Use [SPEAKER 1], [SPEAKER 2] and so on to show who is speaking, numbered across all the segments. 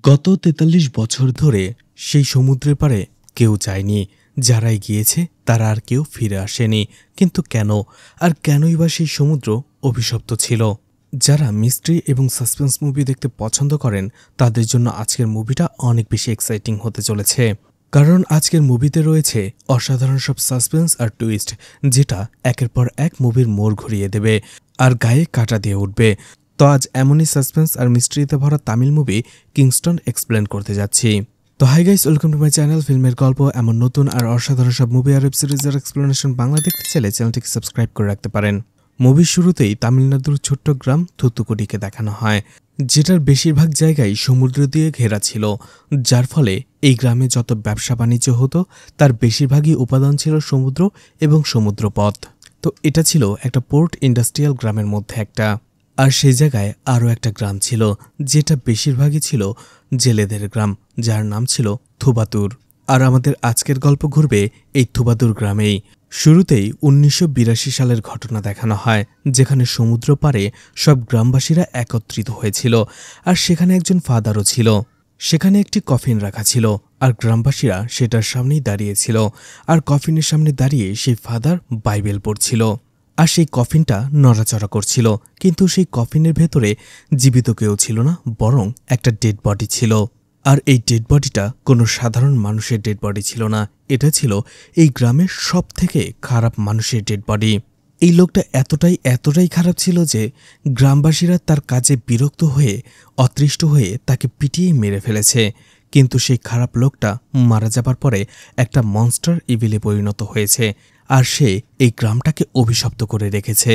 [SPEAKER 1] গত ৪৩ বছর ধরে সেই সমুদ্রের পাড়ে কেউ যায়নি। যারাই গিয়েছে তারা আর কেউ ফিরে আসেনি। কিন্তু কেন? আর কেনই বা সেই সমুদ্র অভিশপ্ত ছিল? যারা মিস্ট্রি এবং সাসপেন্স মুভি দেখতে পছন্দ করেন তাদের জন্য আজকের মুভিটা অনেক বেশি এক্সাইটিং হতে চলেছে। কারণ আজকের মুভিতে রয়েছে অসাধারণ সব সাসপেন্স আর টুইস্ট, যেটা একের পর এক মুভির মোড় ঘুরিয়ে দেবে আর গায়ে কাঁটা দিয়ে উঠবে। তো আজ এমনই সাসপেন্স আর মিস্ট্রিতে ভরা তামিল মুভি কিংস্টন এক্সপ্লেন করতে যাচ্ছি। তো hi guys, welcome to my channel ফিল্মের গল্প। এমন নতুন আর অসাধারণ সব মুভি আর ওয়েব সিরিজের এক্সপ্লেনেশন বাংলা দেখতে চাইলে চ্যানেলটিকে সাবস্ক্রাইব করে রাখতে পারেন। মুভির শুরুতেই তামিলনাড়ুর ছোট্ট গ্রাম থুতুকুডিকে দেখানো হয়, যেটার বেশিরভাগ জায়গায় সমুদ্র দিয়ে ঘেরা ছিল, যার ফলে এই গ্রামে যত ব্যবসা বাণিজ্য হতো তার বেশিরভাগই উপাদান ছিল সমুদ্র এবং সমুদ্রপথ। তো এটা ছিল একটা পোর্ট ইন্ডাস্ট্রিয়াল গ্রামের মধ্যে একটা। আর সেই জায়গায় আরও একটা গ্রাম ছিল, যেটা বেশিরভাগই ছিল জেলেদের গ্রাম, যার নাম ছিল থুবাতুর। আর আমাদের আজকের গল্প ঘুরবে এই থুবাতুর গ্রামেই। শুরুতেই ১৯৮২ সালের ঘটনা দেখানো হয়, যেখানে সমুদ্র পাড়ে সব গ্রামবাসীরা একত্রিত হয়েছিল। আর সেখানে একজন ফাদারও ছিল। সেখানে একটি কফিন রাখা ছিল, আর গ্রামবাসীরা সেটার সামনেই দাঁড়িয়েছিল। আর কফিনের সামনে দাঁড়িয়ে সেই ফাদার বাইবেল পড়ছিল। আর সেই কফিনটা নড়াচড়া করছিল, কিন্তু সেই কফিনের ভেতরে জীবিত কেউ ছিল না, বরং একটা ডেড বডি ছিল। আর এই ডেড বডিটা কোনো সাধারণ মানুষের ডেড বডি ছিল না, এটা ছিল এই গ্রামের সব থেকে খারাপ মানুষের ডেড বডি। এই লোকটা এতটাই খারাপ ছিল যে গ্রামবাসীরা তার কাজে বিরক্ত হয়ে অতৃষ্ট হয়ে তাকে পিটিয়ে মেরে ফেলেছে। কিন্তু সেই খারাপ লোকটা মারা যাবার পরে একটা মনস্টার ইভিলে পরিণত হয়েছে, আর সে এই গ্রামটাকে অভিশপ্ত করে রেখেছে।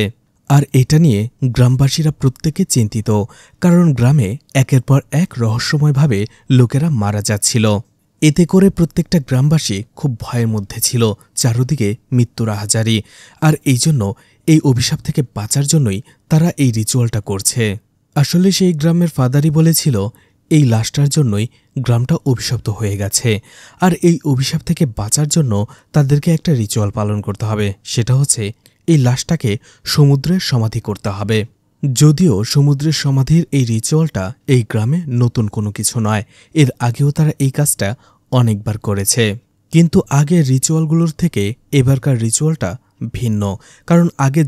[SPEAKER 1] আর এটা নিয়ে গ্রামবাসীরা প্রত্যেকে চিন্তিত, কারণ গ্রামে একের পর এক রহস্যময়ভাবে লোকেরা মারা যাচ্ছিল। এতে করে প্রত্যেকটা গ্রামবাসী খুব ভয়ের মধ্যে ছিল, চারদিকে মৃত্যুর আহাজারি। আর এই জন্য এই অভিশাপ থেকে বাঁচার জন্যই তারা এই রিচুয়ালটা করছে। আসলে সেই গ্রামের ফাদারই বলেছিল এই লাশটার জন্যই গ্রামটা অভিশপ্ত হয়ে গেছে। আর এই অভিশাপ থেকে বাঁচার জন্য তাদেরকে একটা রিচুয়াল পালন করতে হবে, সেটা হচ্ছে এই লাশটাকে সমুদ্রে সমাধি করতে হবে। যদিও সমুদ্রের সমাধির এই রিচুয়ালটা এই গ্রামে নতুন কোনো কিছু নয়, এর আগেও তারা এই কাজটা অনেকবার করেছে। কিন্তু আগের রিচুয়ালগুলোর থেকে এবারকার রিচুয়ালটা ভিন্ন, কারণ আগে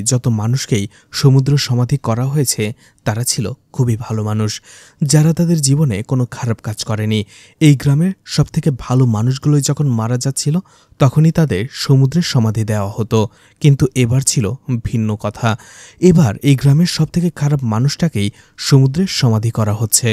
[SPEAKER 1] যত মানুষকেই সমুদ্র সমাধি করা হয়েছে তারা ছিল খুবই ভালো মানুষ, যারা তাদের জীবনে কোনো খারাপ কাজ করেনি। এই গ্রামের সবথেকে ভালো মানুষগুলোই যখন মারা যাচ্ছিল তখনই তাদের সমুদ্রের সমাধি দেওয়া হতো। কিন্তু এবার ছিল ভিন্ন কথা। এবার এই গ্রামের সবথেকে খারাপ মানুষটাকেই সমুদ্রের সমাধি করা হচ্ছে।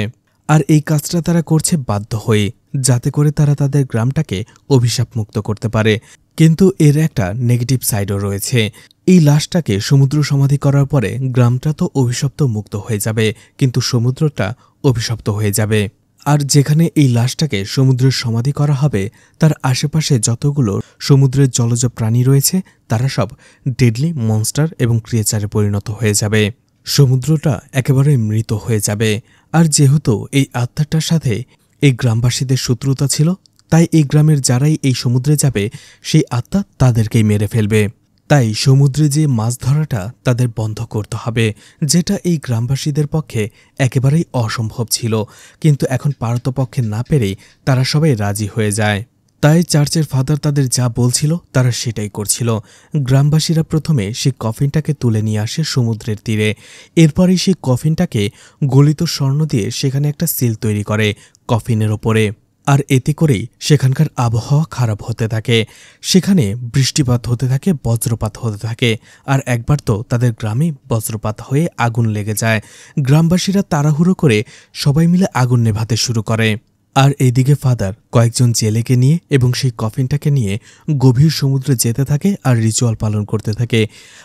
[SPEAKER 1] আর এই কাজটা তারা করছে বাধ্য হয়ে, যাতে করে তারা তাদের গ্রামটাকে অভিশাপ মুক্ত করতে পারে। কিন্তু এর একটা নেগেটিভ সাইডও রয়েছে। এই লাশটাকে সমুদ্র সমাধি করার পরে গ্রামটা তো অভিশপ্ত মুক্ত হয়ে যাবে, কিন্তু সমুদ্রটা অভিশপ্ত হয়ে যাবে। আর যেখানে এই লাশটাকে সমুদ্রের সমাধি করা হবে তার আশেপাশে যতগুলো সমুদ্রের জলজ প্রাণী রয়েছে তারা সব ডেডলি মনস্টার এবং ক্রিয়েচারে পরিণত হয়ে যাবে। সমুদ্রটা একেবারে মৃত হয়ে যাবে। আর যেহেতু এই আত্মাটার সাথে এই গ্রামবাসীদের শত্রুতা ছিল, তাই এই গ্রামের যারাই এই সমুদ্রে যাবে সেই আত্মা তাদেরকেই মেরে ফেলবে। তাই সমুদ্রে যে মাছ ধরাটা তাদের বন্ধ করতে হবে, যেটা এই গ্রামবাসীদের পক্ষে একেবারেই অসম্ভব ছিল। কিন্তু এখন পারতপক্ষে না পেরেই তারা সবাই রাজি হয়ে যায়। তাই চার্চের ফাদার তাদের যা বলছিল তারা সেটাই করছিল। গ্রামবাসীরা প্রথমে সেই কফিনটাকে তুলে নিয়ে আসে সমুদ্রের তীরে। এরপরেই সেই কফিনটাকে গলিত স্বর্ণ দিয়ে সেখানে একটা সিল তৈরি করে কফিনের ওপরে। আর এতে করেই সেখানকার আবহাওয়া খারাপ হতে থাকে, সেখানে বৃষ্টিপাত হতে থাকে, বজ্রপাত হতে থাকে। আর একবার তো তাদের গ্রামে বজ্রপাত হয়ে আগুন লেগে যায়। গ্রামবাসীরা তাড়াহুড়ো করে সবাই মিলে আগুন নেভাতে শুরু করে। আর এইদিকে ফাদার কয়েকজন জেলেকে নিয়ে এবং সেই কফিনটাকে নিয়ে গভীর সমুদ্রে যেতে থাকে আর রিচুয়াল পালন করতে থাকে।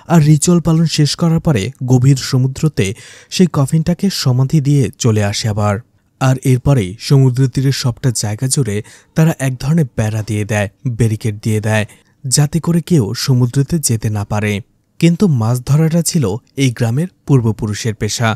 [SPEAKER 1] আর রিচুয়াল পালন শেষ করার পরে গভীর সমুদ্রতে সেই কফিনটাকে সমাধি দিয়ে চলে আসে আবার। আর এরপরেই সমুদ্র তীরের সবটা জায়গা জুড়ে তারা এক ধরনের বেড়া দিয়ে দেয়, ব্যারিকেড দিয়ে দেয়, যাতে করে কেউ সমুদ্রতে যেতে না পারে। কিন্তু মাছ ধরাটা ছিল এই গ্রামের পূর্বপুরুষের পেশা।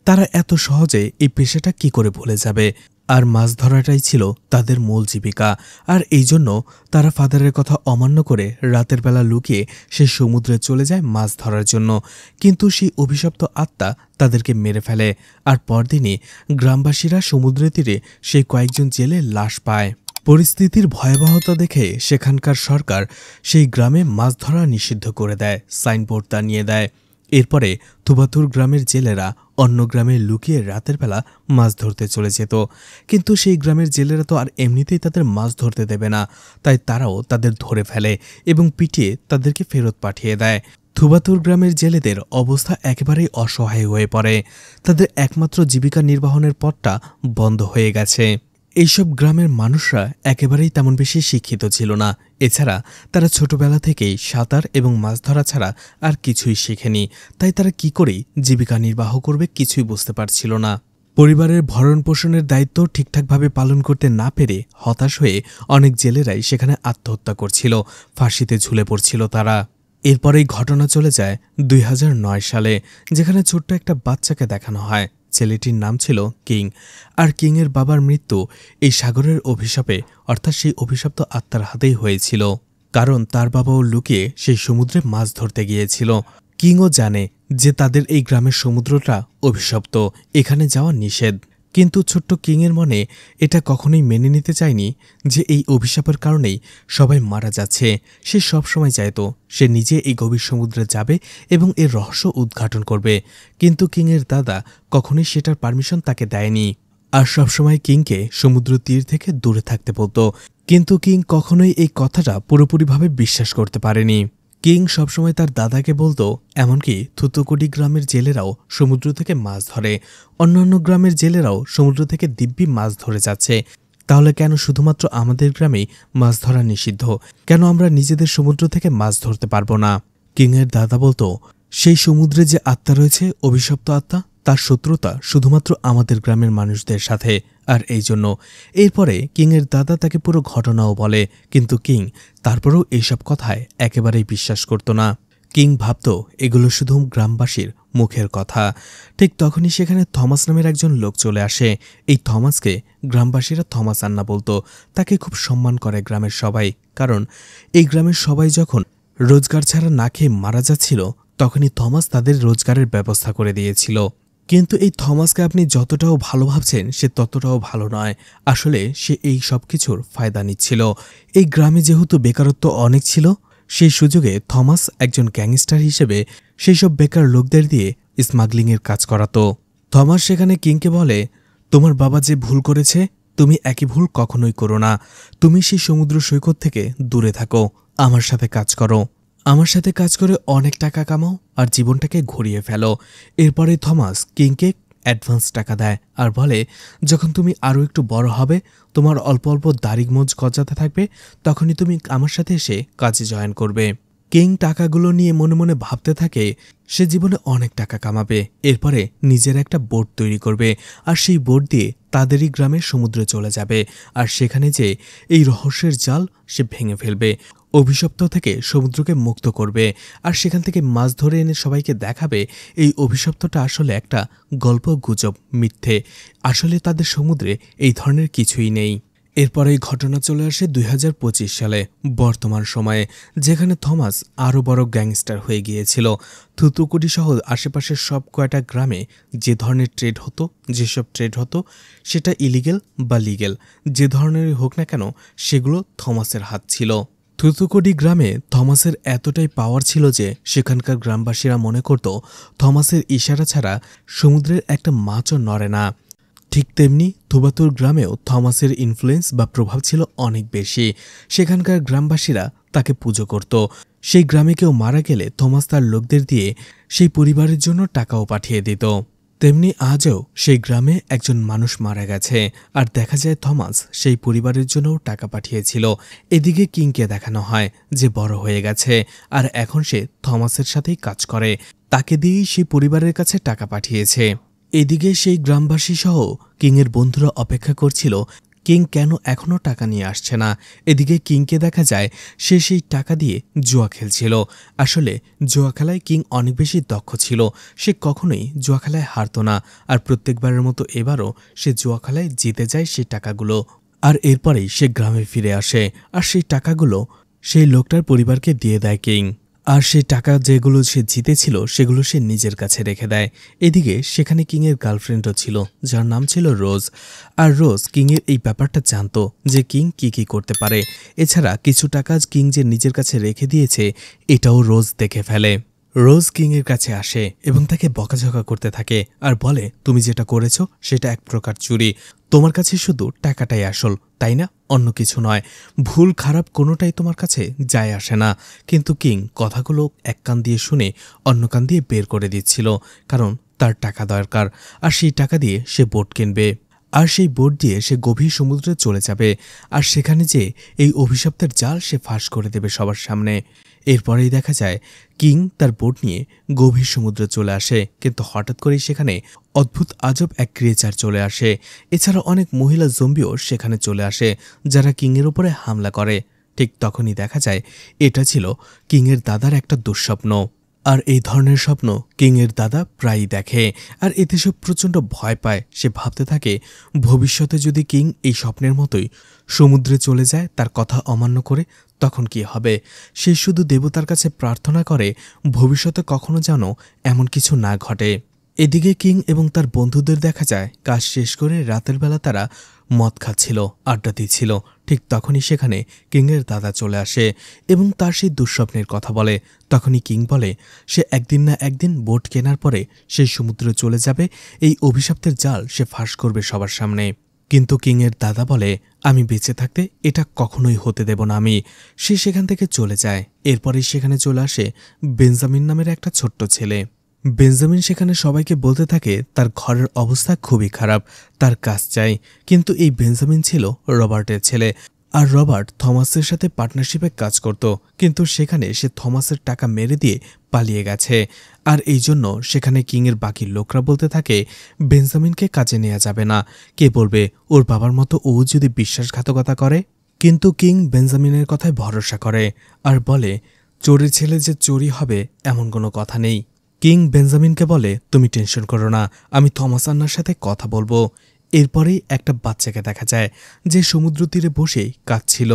[SPEAKER 1] তারা এত সহজে এই পেশাটা কি করে ভুলে যাবে? আর মাছ ধরাটাই ছিল তাদের মূল জীবিকা। আর এই জন্য তারা ফাদারের কথা অমান্য করে রাতের বেলা লুকিয়ে সেই সমুদ্রে চলে যায় মাছ ধরার জন্য। কিন্তু সেই অভিশপ্ত আত্মা তাদেরকে মেরে ফেলে। আর পরদিনই গ্রামবাসীরা সমুদ্রের তীরে সেই কয়েকজন জেলে লাশ পায়। পরিস্থিতির ভয়াবহতা দেখে সেখানকার সরকার সেই গ্রামে মাছ ধরা নিষিদ্ধ করে দেয়, সাইনবোর্ড টানিয়ে দেয়। এরপরে থুবাতুর গ্রামের জেলেরা অন্য গ্রামে লুকিয়ে রাতের বেলা মাছ ধরতে চলে যেত। কিন্তু সেই গ্রামের জেলেরা তো আর এমনিতেই তাদের মাছ ধরতে দেবে না, তাই তারাও তাদের ধরে ফেলে এবং পিটিয়ে তাদেরকে ফেরত পাঠিয়ে দেয়। থুবাতুর গ্রামের জেলেদের অবস্থা একেবারেই অসহায় হয়ে পড়ে। তাদের একমাত্র জীবিকা নির্বাহনের পথটা বন্ধ হয়ে গেছে। এইসব গ্রামের মানুষরা একেবারেই তেমন বেশি শিক্ষিত ছিল না। এছাড়া তারা ছোটবেলা থেকেই সাঁতার এবং মাছ ধরা ছাড়া আর কিছুই শেখেনি। তাই তারা কি করেই জীবিকা নির্বাহ করবে কিছুই বুঝতে পারছিল না। পরিবারের ভরণ পোষণের দায়িত্ব ঠিকঠাকভাবে পালন করতে না পেরে হতাশ হয়ে অনেক জেলেরাই সেখানে আত্মহত্যা করছিল, ফাঁসিতে ঝুলে পড়ছিল তারা। এরপরেই ঘটনা চলে যায় 2009 সালে, যেখানে ছোট্ট একটা বাচ্চাকে দেখানো হয়। ছেলেটির নাম ছিল কিং। আর কিংয়ের বাবার মৃত্যু এই সাগরের অভিশাপে, অর্থাৎ সেই অভিশপ্ত আত্মার হাতেই হয়েছিল। কারণ তার বাবাও লুকিয়ে সেই সমুদ্রে মাছ ধরতে গিয়েছিল। কিংও জানে যে তাদের এই গ্রামের সমুদ্রটা অভিশপ্ত, এখানে যাওয়া নিষেধ। কিন্তু ছোট্ট কিংয়ের মনে এটা কখনোই মেনে নিতে চায়নি যে এই অভিশাপের কারণেই সবাই মারা যাচ্ছে। সে সবসময় চাইতো সে নিজে এই গভীর সমুদ্রে যাবে এবং এর রহস্য উদ্ঘাটন করবে। কিন্তু কিংয়ের দাদা কখনোই সেটার পারমিশন তাকে দেয়নি, আর সবসময় কিংকে সমুদ্র তীর থেকে দূরে থাকতে বলতো। কিন্তু কিং কখনোই এই কথাটা পুরোপুরিভাবে বিশ্বাস করতে পারেনি। কিং সবসময় তার দাদাকে বলতো এমনকি থুতুকুডি গ্রামের জেলেরাও সমুদ্র থেকে মাছ ধরে, অন্যান্য গ্রামের জেলেরাও সমুদ্র থেকে দিব্যি মাছ ধরে যাচ্ছে। তাহলে কেন শুধুমাত্র আমাদের গ্রামেই মাছ ধরা নিষিদ্ধ? কেন আমরা নিজেদের সমুদ্র থেকে মাছ ধরতে পারবো না? কিংয়ের দাদা বলতো সেই সমুদ্রে যে আত্মা রয়েছে, অভিশপ্ত আত্মা, তার শত্রুতা শুধুমাত্র আমাদের গ্রামের মানুষদের সাথে। আর এই জন্য এরপরে কিংয়ের দাদা তাকে পুরো ঘটনাও বলে। কিন্তু কিং তারপরেও এইসব কথায় একেবারেই বিশ্বাস করত না। কিং ভাবত এগুলো শুধু গ্রামবাসীর মুখের কথা। ঠিক তখনই সেখানে থমাস নামের একজন লোক চলে আসে। এই থমাসকে গ্রামবাসীরা থমাস আন্না বলতো। তাকে খুব সম্মান করে গ্রামের সবাই, কারণ এই গ্রামের সবাই যখন রোজগার ছাড়া না খেয়ে মারা যাচ্ছিল, তখনই থমাস তাদের রোজগারের ব্যবস্থা করে দিয়েছিল। কিন্তু এই থমাসকে আপনি যতটাও ভালো ভাবছেন, সে ততটাও ভালো নয়। আসলে সে এই সব কিছুর ফায়দা নিচ্ছিল। এই গ্রামে যেহেতু বেকারত্ব অনেক ছিল, সেই সুযোগে থমাস একজন গ্যাংস্টার হিসেবে সেই সব বেকার লোকদের দিয়ে স্মাগলিংয়ের কাজ করাতো। থমাস সেখানে কিংকে বলে, তোমার বাবা যে ভুল করেছে, তুমি একই ভুল কখনোই করো না। তুমি সেই সমুদ্র সৈকত থেকে দূরে থাকো, আমার সাথে কাজ করো। আমার সাথে কাজ করে অনেক টাকা কামাও আর জীবনটাকে ঘুরিয়ে ফেলো। এরপরে থমাস কিংকে অ্যাডভান্স টাকা দেয় আর বলে, যখন তুমি আরও একটু বড় হবে, তোমার অল্প অল্প দাড়ি মোজ গজাতে থাকবে, তখনই তুমি আমার সাথে এসে কাজে জয়েন করবে। কিং টাকাগুলো নিয়ে মনে মনে ভাবতে থাকে সে জীবনে অনেক টাকা কামাবে। এরপরে নিজের একটা বোট তৈরি করবে, আর সেই বোট দিয়ে তাদেরই গ্রামের সমুদ্রে চলে যাবে। আর সেখানে যে এই রহস্যের জাল সে ভেঙে ফেলবে, অভিশপ্ত থেকে সমুদ্রকে মুক্ত করবে। আর সেখান থেকে মাছ ধরে এনে সবাইকে দেখাবে এই অভিশপ্তটা আসলে একটা গল্প, গুজব, মিথ্যে। আসলে তাদের সমুদ্রে এই ধরনের কিছুই নেই। এরপরে এই ঘটনা চলে আসে 2025 সালে, বর্তমান সময়ে, যেখানে থমাস আরও বড় গ্যাংস্টার হয়ে গিয়েছিল। থুতুকুডি সহ আশেপাশের সব কয়টা গ্রামে যে ধরনের ট্রেড হতো, যেসব ট্রেড হতো, সেটা ইলিগেল বা লিগেল, যে ধরনেরই হোক না কেন, সেগুলো থমাসের হাত ছিল। থুতুকুডি গ্রামে থমাসের এতটাই পাওয়ার ছিল যে সেখানকার গ্রামবাসীরা মনে করত থমাসের ইশারা ছাড়া সমুদ্রের একটা মাছও নড়ে না। ঠিক তেমনি থুবাতুর গ্রামেও থমাসের ইনফ্লুয়েন্স বা প্রভাব ছিল অনেক বেশি। সেখানকার গ্রামবাসীরা তাকে পুজো করত। সেই গ্রামে কেউ মারা গেলে থমাস তার লোকদের দিয়ে সেই পরিবারের জন্য টাকাও পাঠিয়ে দিত। তেমনি আজও সেই গ্রামে একজন মানুষ মারা গেছে, আর দেখা যায় থমাস সেই পরিবারের জন্যও টাকা পাঠিয়েছিল। এদিকে কিংকে দেখানো হয় যে বড় হয়ে গেছে, আর এখন সে থমাসের সাথেই কাজ করে, তাকে দিয়েই সেই পরিবারের কাছে টাকা পাঠিয়েছে। এদিকে সেই গ্রামবাসী সহ কিংয়ের বন্ধুরা অপেক্ষা করছিল কিং কেন এখনও টাকা নিয়ে আসছে না। এদিকে কিংকে দেখা যায় সে সেই টাকা দিয়ে জুয়া খেলছিল। আসলে জুয়া খেলায় কিং অনেক বেশি দক্ষ ছিল। সে কখনোই জুয়া খেলায় হারত না, আর প্রত্যেকবারের মতো এবারও সে জুয়া খেলায় জিতে যায় সেই টাকাগুলো। আর এরপরেই সে গ্রামে ফিরে আসে, আর সেই টাকাগুলো সেই লোকটার পরিবারকে দিয়ে দেয় কিং। আর সেই টাকা যেগুলো সে জিতেছিল সেগুলো সে নিজের কাছে রেখে দেয়। এদিকে সেখানে কিংয়ের গার্লফ্রেন্ডও ছিল, যার নাম ছিল রোজ। আর রোজ কিংয়ের এই ব্যাপারটা জানতো যে কিং কি করতে পারে। এছাড়া কিছু টাকা কিং যে নিজের কাছে রেখে দিয়েছে এটাও রোজ দেখে ফেলে। রোজ কিংয়ের কাছে আসে এবং তাকে বকাঝকা করতে থাকে আর বলে, তুমি যেটা করেছো সেটা এক প্রকার চুরি। তোমার কাছে শুধু টাকাটাই আসল, তাই না? অন্য কিছু নয়। ভুল খারাপ কোনোটাই তোমার কাছে যায় আসে না। কিন্তু কিং কথাগুলো এক কান দিয়ে শুনে অন্য কান দিয়ে বের করে দিচ্ছিল, কারণ তার টাকা দরকার, আর সেই টাকা দিয়ে সে বোট কিনবে। আর সেই বোট দিয়ে সে গভীর সমুদ্রে চলে যাবে, আর সেখানে যে এই অভিশপ্তের জাল সে ফাঁস করে দেবে সবার সামনে। এরপরেই দেখা যায় কিং তার বোট নিয়ে গভীর সমুদ্রে চলে আসে, কিন্তু হঠাৎ করেই সেখানে অদ্ভুত আজব এক ক্রিয়েচার চলে আসে। এছাড়া অনেক মহিলা জম্বিও সেখানে চলে আসে, যারা কিংয়ের উপরে হামলা করে। ঠিক তখনই দেখা যায় এটা ছিল কিংয়ের দাদার একটা দুঃস্বপ্ন। আর এই ধরনের স্বপ্ন কিংয়ের দাদা প্রায়ই দেখে, আর এতে সে প্রচণ্ড ভয় পায়। সে ভাবতে থাকে ভবিষ্যতে যদি কিং এই স্বপ্নের মতোই সমুদ্রে চলে যায়, তার কথা অমান্য করে, তখন কি হবে। সে শুধু দেবতার কাছে প্রার্থনা করে ভবিষ্যতে কখনো যেন এমন কিছু না ঘটে। এদিকে কিং এবং তার বন্ধুদের দেখা যায় কাজ শেষ করে রাতের বেলা তারা মদ খাচ্ছিল, আড্ডা দিচ্ছিল। ঠিক তখনই সেখানে কিংয়ের দাদা চলে আসে এবং তার সেই দুঃস্বপ্নের কথা বলে। তখনই কিং বলে সে একদিন না একদিন বোট কেনার পরে সেই সমুদ্রে চলে যাবে, এই অভিশপ্তের জাল সে ফাঁস করবে সবার সামনে। কিন্তু কিংয়ের দাদা বলে, আমি বেঁচে থাকতে এটা কখনোই হতে দেব না আমি। সে সেখান থেকে চলে যায়। এরপরেই সেখানে চলে আসে বেঞ্জামিন নামের একটা ছোট্ট ছেলে। বেঞ্জামিন সেখানে সবাইকে বলতে থাকে তার ঘরের অবস্থা খুবই খারাপ, তার কাজ চাই। কিন্তু এই বেঞ্জামিন ছিল রবার্টের ছেলে, আর রবার্ট থমাসের সাথে পার্টনারশিপে কাজ করত, কিন্তু সেখানে সে থমাসের টাকা মেরে দিয়ে পালিয়ে গেছে। আর এই জন্য সেখানে কিংয়ের বাকি লোকরা বলতে থাকে বেঞ্জামিনকে কাজে নেওয়া যাবে না। কে বলবে ওর বাবার মতো ও যদি বিশ্বাসঘাতকতা করে। কিন্তু কিং বেঞ্জামিনের কথায় ভরসা করে আর বলে চোরের ছেলে যে চোরই হবে এমন কোনো কথা নেই। কিং বেঞ্জামিনকে বলে, তুমি টেনশন করো না, আমি থমাস আন্নার সাথে কথা বলবো। এরপরেই একটা বাচ্চাকে দেখা যায় যে সমুদ্র তীরে বসেই কাঁদছিল,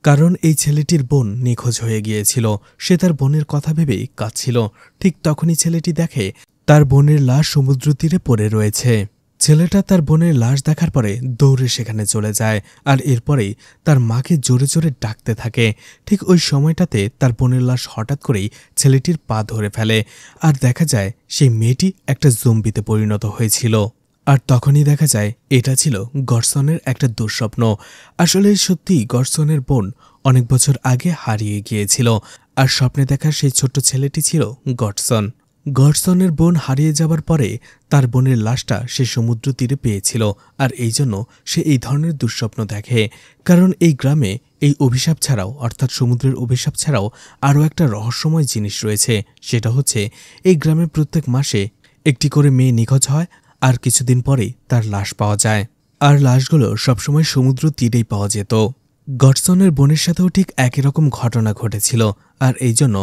[SPEAKER 1] কারণ এই ছেলেটির বোন নিখোঁজ হয়ে গিয়েছিল। সে তার বোনের কথা ভেবেই কাঁদছিল। ঠিক তখনই ছেলেটি দেখে তার বোনের লাশ সমুদ্র তীরে পড়ে রয়েছে। ছেলেটা তার বোনের লাশ দেখার পরে দৌড়ে সেখানে চলে যায়, আর এরপরেই তার মাকে জোরে জোরে ডাকতে থাকে। ঠিক ওই সময়টাতে তার বোনের লাশ হঠাৎ করেই ছেলেটির পা ধরে ফেলে, আর দেখা যায় সেই মেয়েটি একটা জম্বিতে পরিণত হয়েছিল। আর তখনই দেখা যায় এটা ছিল গডসনের একটা দুঃস্বপ্ন। আসলে সত্যি গডসনের বোন অনেক বছর আগে হারিয়ে গিয়েছিল, আর স্বপ্নে দেখা সেই ছোট্ট ছেলেটি ছিল গডসন। গডসনের বোন হারিয়ে যাবার পরে তার বোনের লাশটা সে সমুদ্র তীরে পেয়েছিল, আর এই জন্য সে এই ধরনের দুঃস্বপ্ন দেখে। কারণ এই গ্রামে এই অভিশাপ ছাড়াও, অর্থাৎ সমুদ্রের অভিশাপ ছাড়াও আরও একটা রহস্যময় জিনিস রয়েছে। সেটা হচ্ছে এই গ্রামে প্রত্যেক মাসে একটি করে মেয়ে নিখোঁজ হয়, আর কিছুদিন পরেই তার লাশ পাওয়া যায়। আর লাশগুলো সবসময় সমুদ্র তীরেই পাওয়া যেত। গডসনের বোনের সাথেও ঠিক একই রকম ঘটনা ঘটেছিল, আর এই জন্য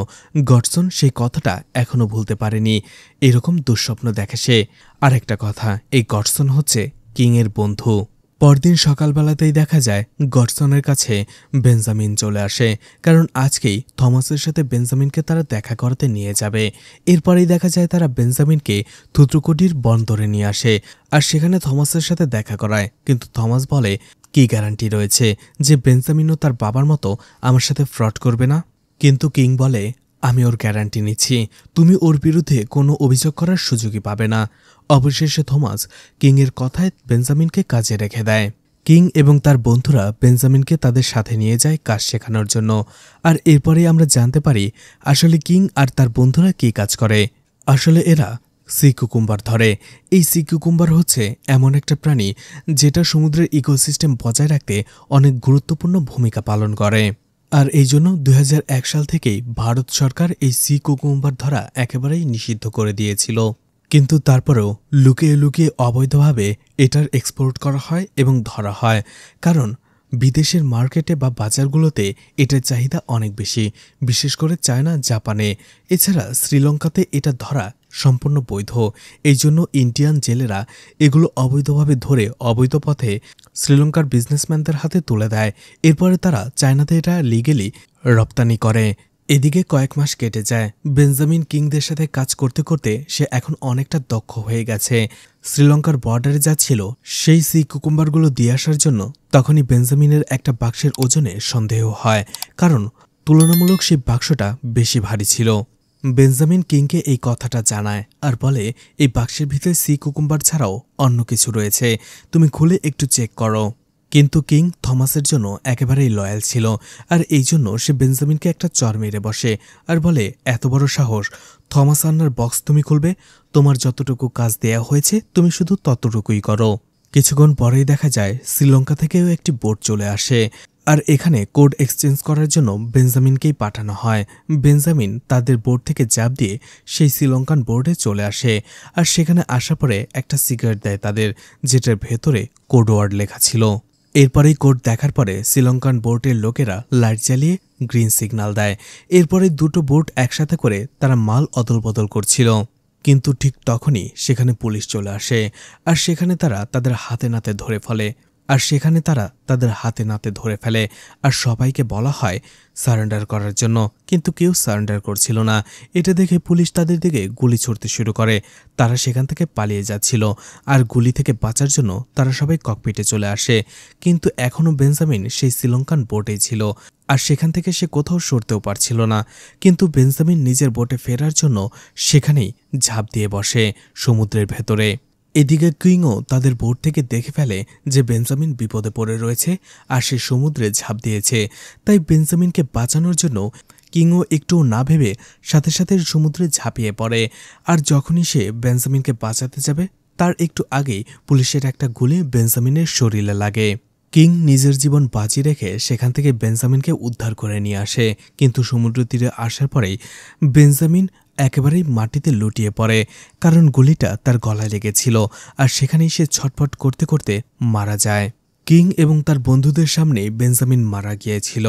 [SPEAKER 1] গডসন সেই কথাটা এখনো ভুলতে পারেনি। এরকম দুঃস্বপ্ন দেখে সে। আর একটা কথা, এই গডসন হচ্ছে কিংয়ের বন্ধু। পরদিন সকালবেলাতেই দেখা যায় গডসনের কাছে বেঞ্জামিন চলে আসে, কারণ আজকেই থমাসের সাথে বেঞ্জামিনকে তারা দেখা করাতে নিয়ে যাবে। এরপরেই দেখা যায় তারা বেঞ্জামিনকে থুত্রুকুটির বন্দরে নিয়ে আসে, আর সেখানে থমাসের সাথে দেখা করায়। কিন্তু থমাস বলে কি গ্যারান্টি রয়েছে যে বেঞ্জামিনও তার বাবার মতো আমার সাথে ফ্রড করবে না। কিন্তু কিং বলে আমি ওর গ্যারান্টি নিচ্ছি, তুমি ওর বিরুদ্ধে কোনো অভিযোগ করার সুযোগই পাবে না। অবশেষে থমাস কিংয়ের কথায় বেঞ্জামিনকে কাজে রেখে দেয়। কিং এবং তার বন্ধুরা বেঞ্জামিনকে তাদের সাথে নিয়ে যায় কাজ শেখানোর জন্য। আর এরপরেই আমরা জানতে পারি আসলে কিং আর তার বন্ধুরা কী কাজ করে। আসলে এরা সি কুকুম্বার ধরে। এই সি কুকুম্বার হচ্ছে এমন একটা প্রাণী যেটা সমুদ্রের ইকোসিস্টেম বজায় রাখতে অনেক গুরুত্বপূর্ণ ভূমিকা পালন করে। আর এই জন্য 2001 সাল থেকেই ভারত সরকার এই সি কুকুম্বার ধরা একেবারেই নিষিদ্ধ করে দিয়েছিল। কিন্তু তারপরেও লুকিয়ে লুকিয়ে অবৈধভাবে এটার এক্সপোর্ট করা হয় এবং ধরা হয়, কারণ বিদেশের মার্কেটে বা বাজারগুলোতে এটার চাহিদা অনেক বেশি, বিশেষ করে চায়না, জাপানে। এছাড়া শ্রীলঙ্কাতে এটা ধরা সম্পূর্ণ বৈধ। এই জন্য ইন্ডিয়ান জেলেরা এগুলো অবৈধভাবে ধরে অবৈধ পথে শ্রীলঙ্কার বিজনেসম্যানদের হাতে তুলে দেয়। এরপরে তারা চায়নাতে এটা লিগেলি রপ্তানি করে। এদিকে কয়েক মাস কেটে যায়। বেঞ্জামিন কিংদের সাথে কাজ করতে করতে সে এখন অনেকটা দক্ষ হয়ে গেছে। শ্রীলঙ্কার বর্ডারে যা ছিল সেই সি কুকুম্বারগুলো দিয়ে আসার জন্য তখনই বেঞ্জামিনের একটা বাক্সের ওজনে সন্দেহ হয়, কারণ তুলনামূলক সেই বাক্সটা বেশি ভারী ছিল। বেঞ্জামিন কিংকে এই কথাটা জানায় আর বলে, এই বাক্সের ভিতরে সি কুকুম্বার ছাড়াও অন্য কিছু রয়েছে, তুমি খুলে একটু চেক করো। কিন্তু কিং থমাসের জন্য একেবারেই লয়াল ছিল, আর এই জন্য সে বেঞ্জামিনকে একটা চর মেরে বসে আর বলে, এত বড় সাহস, থমাস আন্নার বক্স তুমি খুলবে? তোমার যতটুকু কাজ দেয়া হয়েছে তুমি শুধু ততটুকুই করো। কিছুক্ষণ পরেই দেখা যায় শ্রীলঙ্কা থেকেও একটি বোট চলে আসে, আর এখানে কোড এক্সচেঞ্জ করার জন্য বেঞ্জামিনকেই পাঠানো হয়। বেঞ্জামিন তাদের বোর্ড থেকে জাপ দিয়ে সেই শ্রীলঙ্কান বোর্ডে চলে আসে, আর সেখানে আসার পরে একটা সিগারেট দেয় তাদের, যেটার ভেতরে কোড ওয়ার্ড লেখা ছিল। এরপরেই কোড দেখার পরে শ্রীলঙ্কান বোর্ডের লোকেরা লাইট জ্বালিয়ে গ্রিন সিগন্যাল দেয়। এরপরে দুটো বোট একসাথে করে তারা মাল অদল বদল করছিল, কিন্তু ঠিক তখনই সেখানে পুলিশ চলে আসে, আর সেখানে তারা তাদের হাতে নাতে ধরে ফেলে আর সবাইকে বলা হয় সারেন্ডার করার জন্য, কিন্তু কেউ সারেন্ডার করছিল না। এটা দেখে পুলিশ তাদের দিকে গুলি ছুড়তে শুরু করে। তারা সেখান থেকে পালিয়ে যাচ্ছিল, আর গুলি থেকে বাঁচার জন্য তারা সবাই ককপিটে চলে আসে। কিন্তু এখনও বেঞ্জামিন সেই শ্রীলঙ্কান বোটেই ছিল, আর সেখান থেকে সে কোথাও সরতেও পারছিল না। কিন্তু বেঞ্জামিন নিজের বোটে ফেরার জন্য সেখানেই ঝাঁপ দিয়ে বসে সমুদ্রের ভেতরে। এদিকে কিংও তাদের বোট থেকে দেখে ফেলে যে বেঞ্জামিন বিপদে পড়ে রয়েছে আর সে সমুদ্রে ঝাঁপ দিয়েছে। তাই বেঞ্জামিনকে বাঁচানোর জন্য কিংও একটু না ভেবে সাথে সাথে সমুদ্রে ঝাঁপিয়ে পড়ে। আর যখনই সে বেঞ্জামিনকে বাঁচাতে যাবে তার একটু আগেই পুলিশের একটা গুলি বেঞ্জামিনের শরীরে লাগে। কিং নিজের জীবন বাজি রেখে সেখান থেকে বেঞ্জামিনকে উদ্ধার করে নিয়ে আসে, কিন্তু সমুদ্র তীরে আসার পরেই বেঞ্জামিন একেবারেই মাটিতে লুটিয়ে পড়ে, কারণ গুলিটা তার গলায় লেগেছিল, আর সেখানেই সে ছটফট করতে করতে মারা যায়। কিং এবং তার বন্ধুদের সামনে বেঞ্জামিন মারা গিয়েছিল,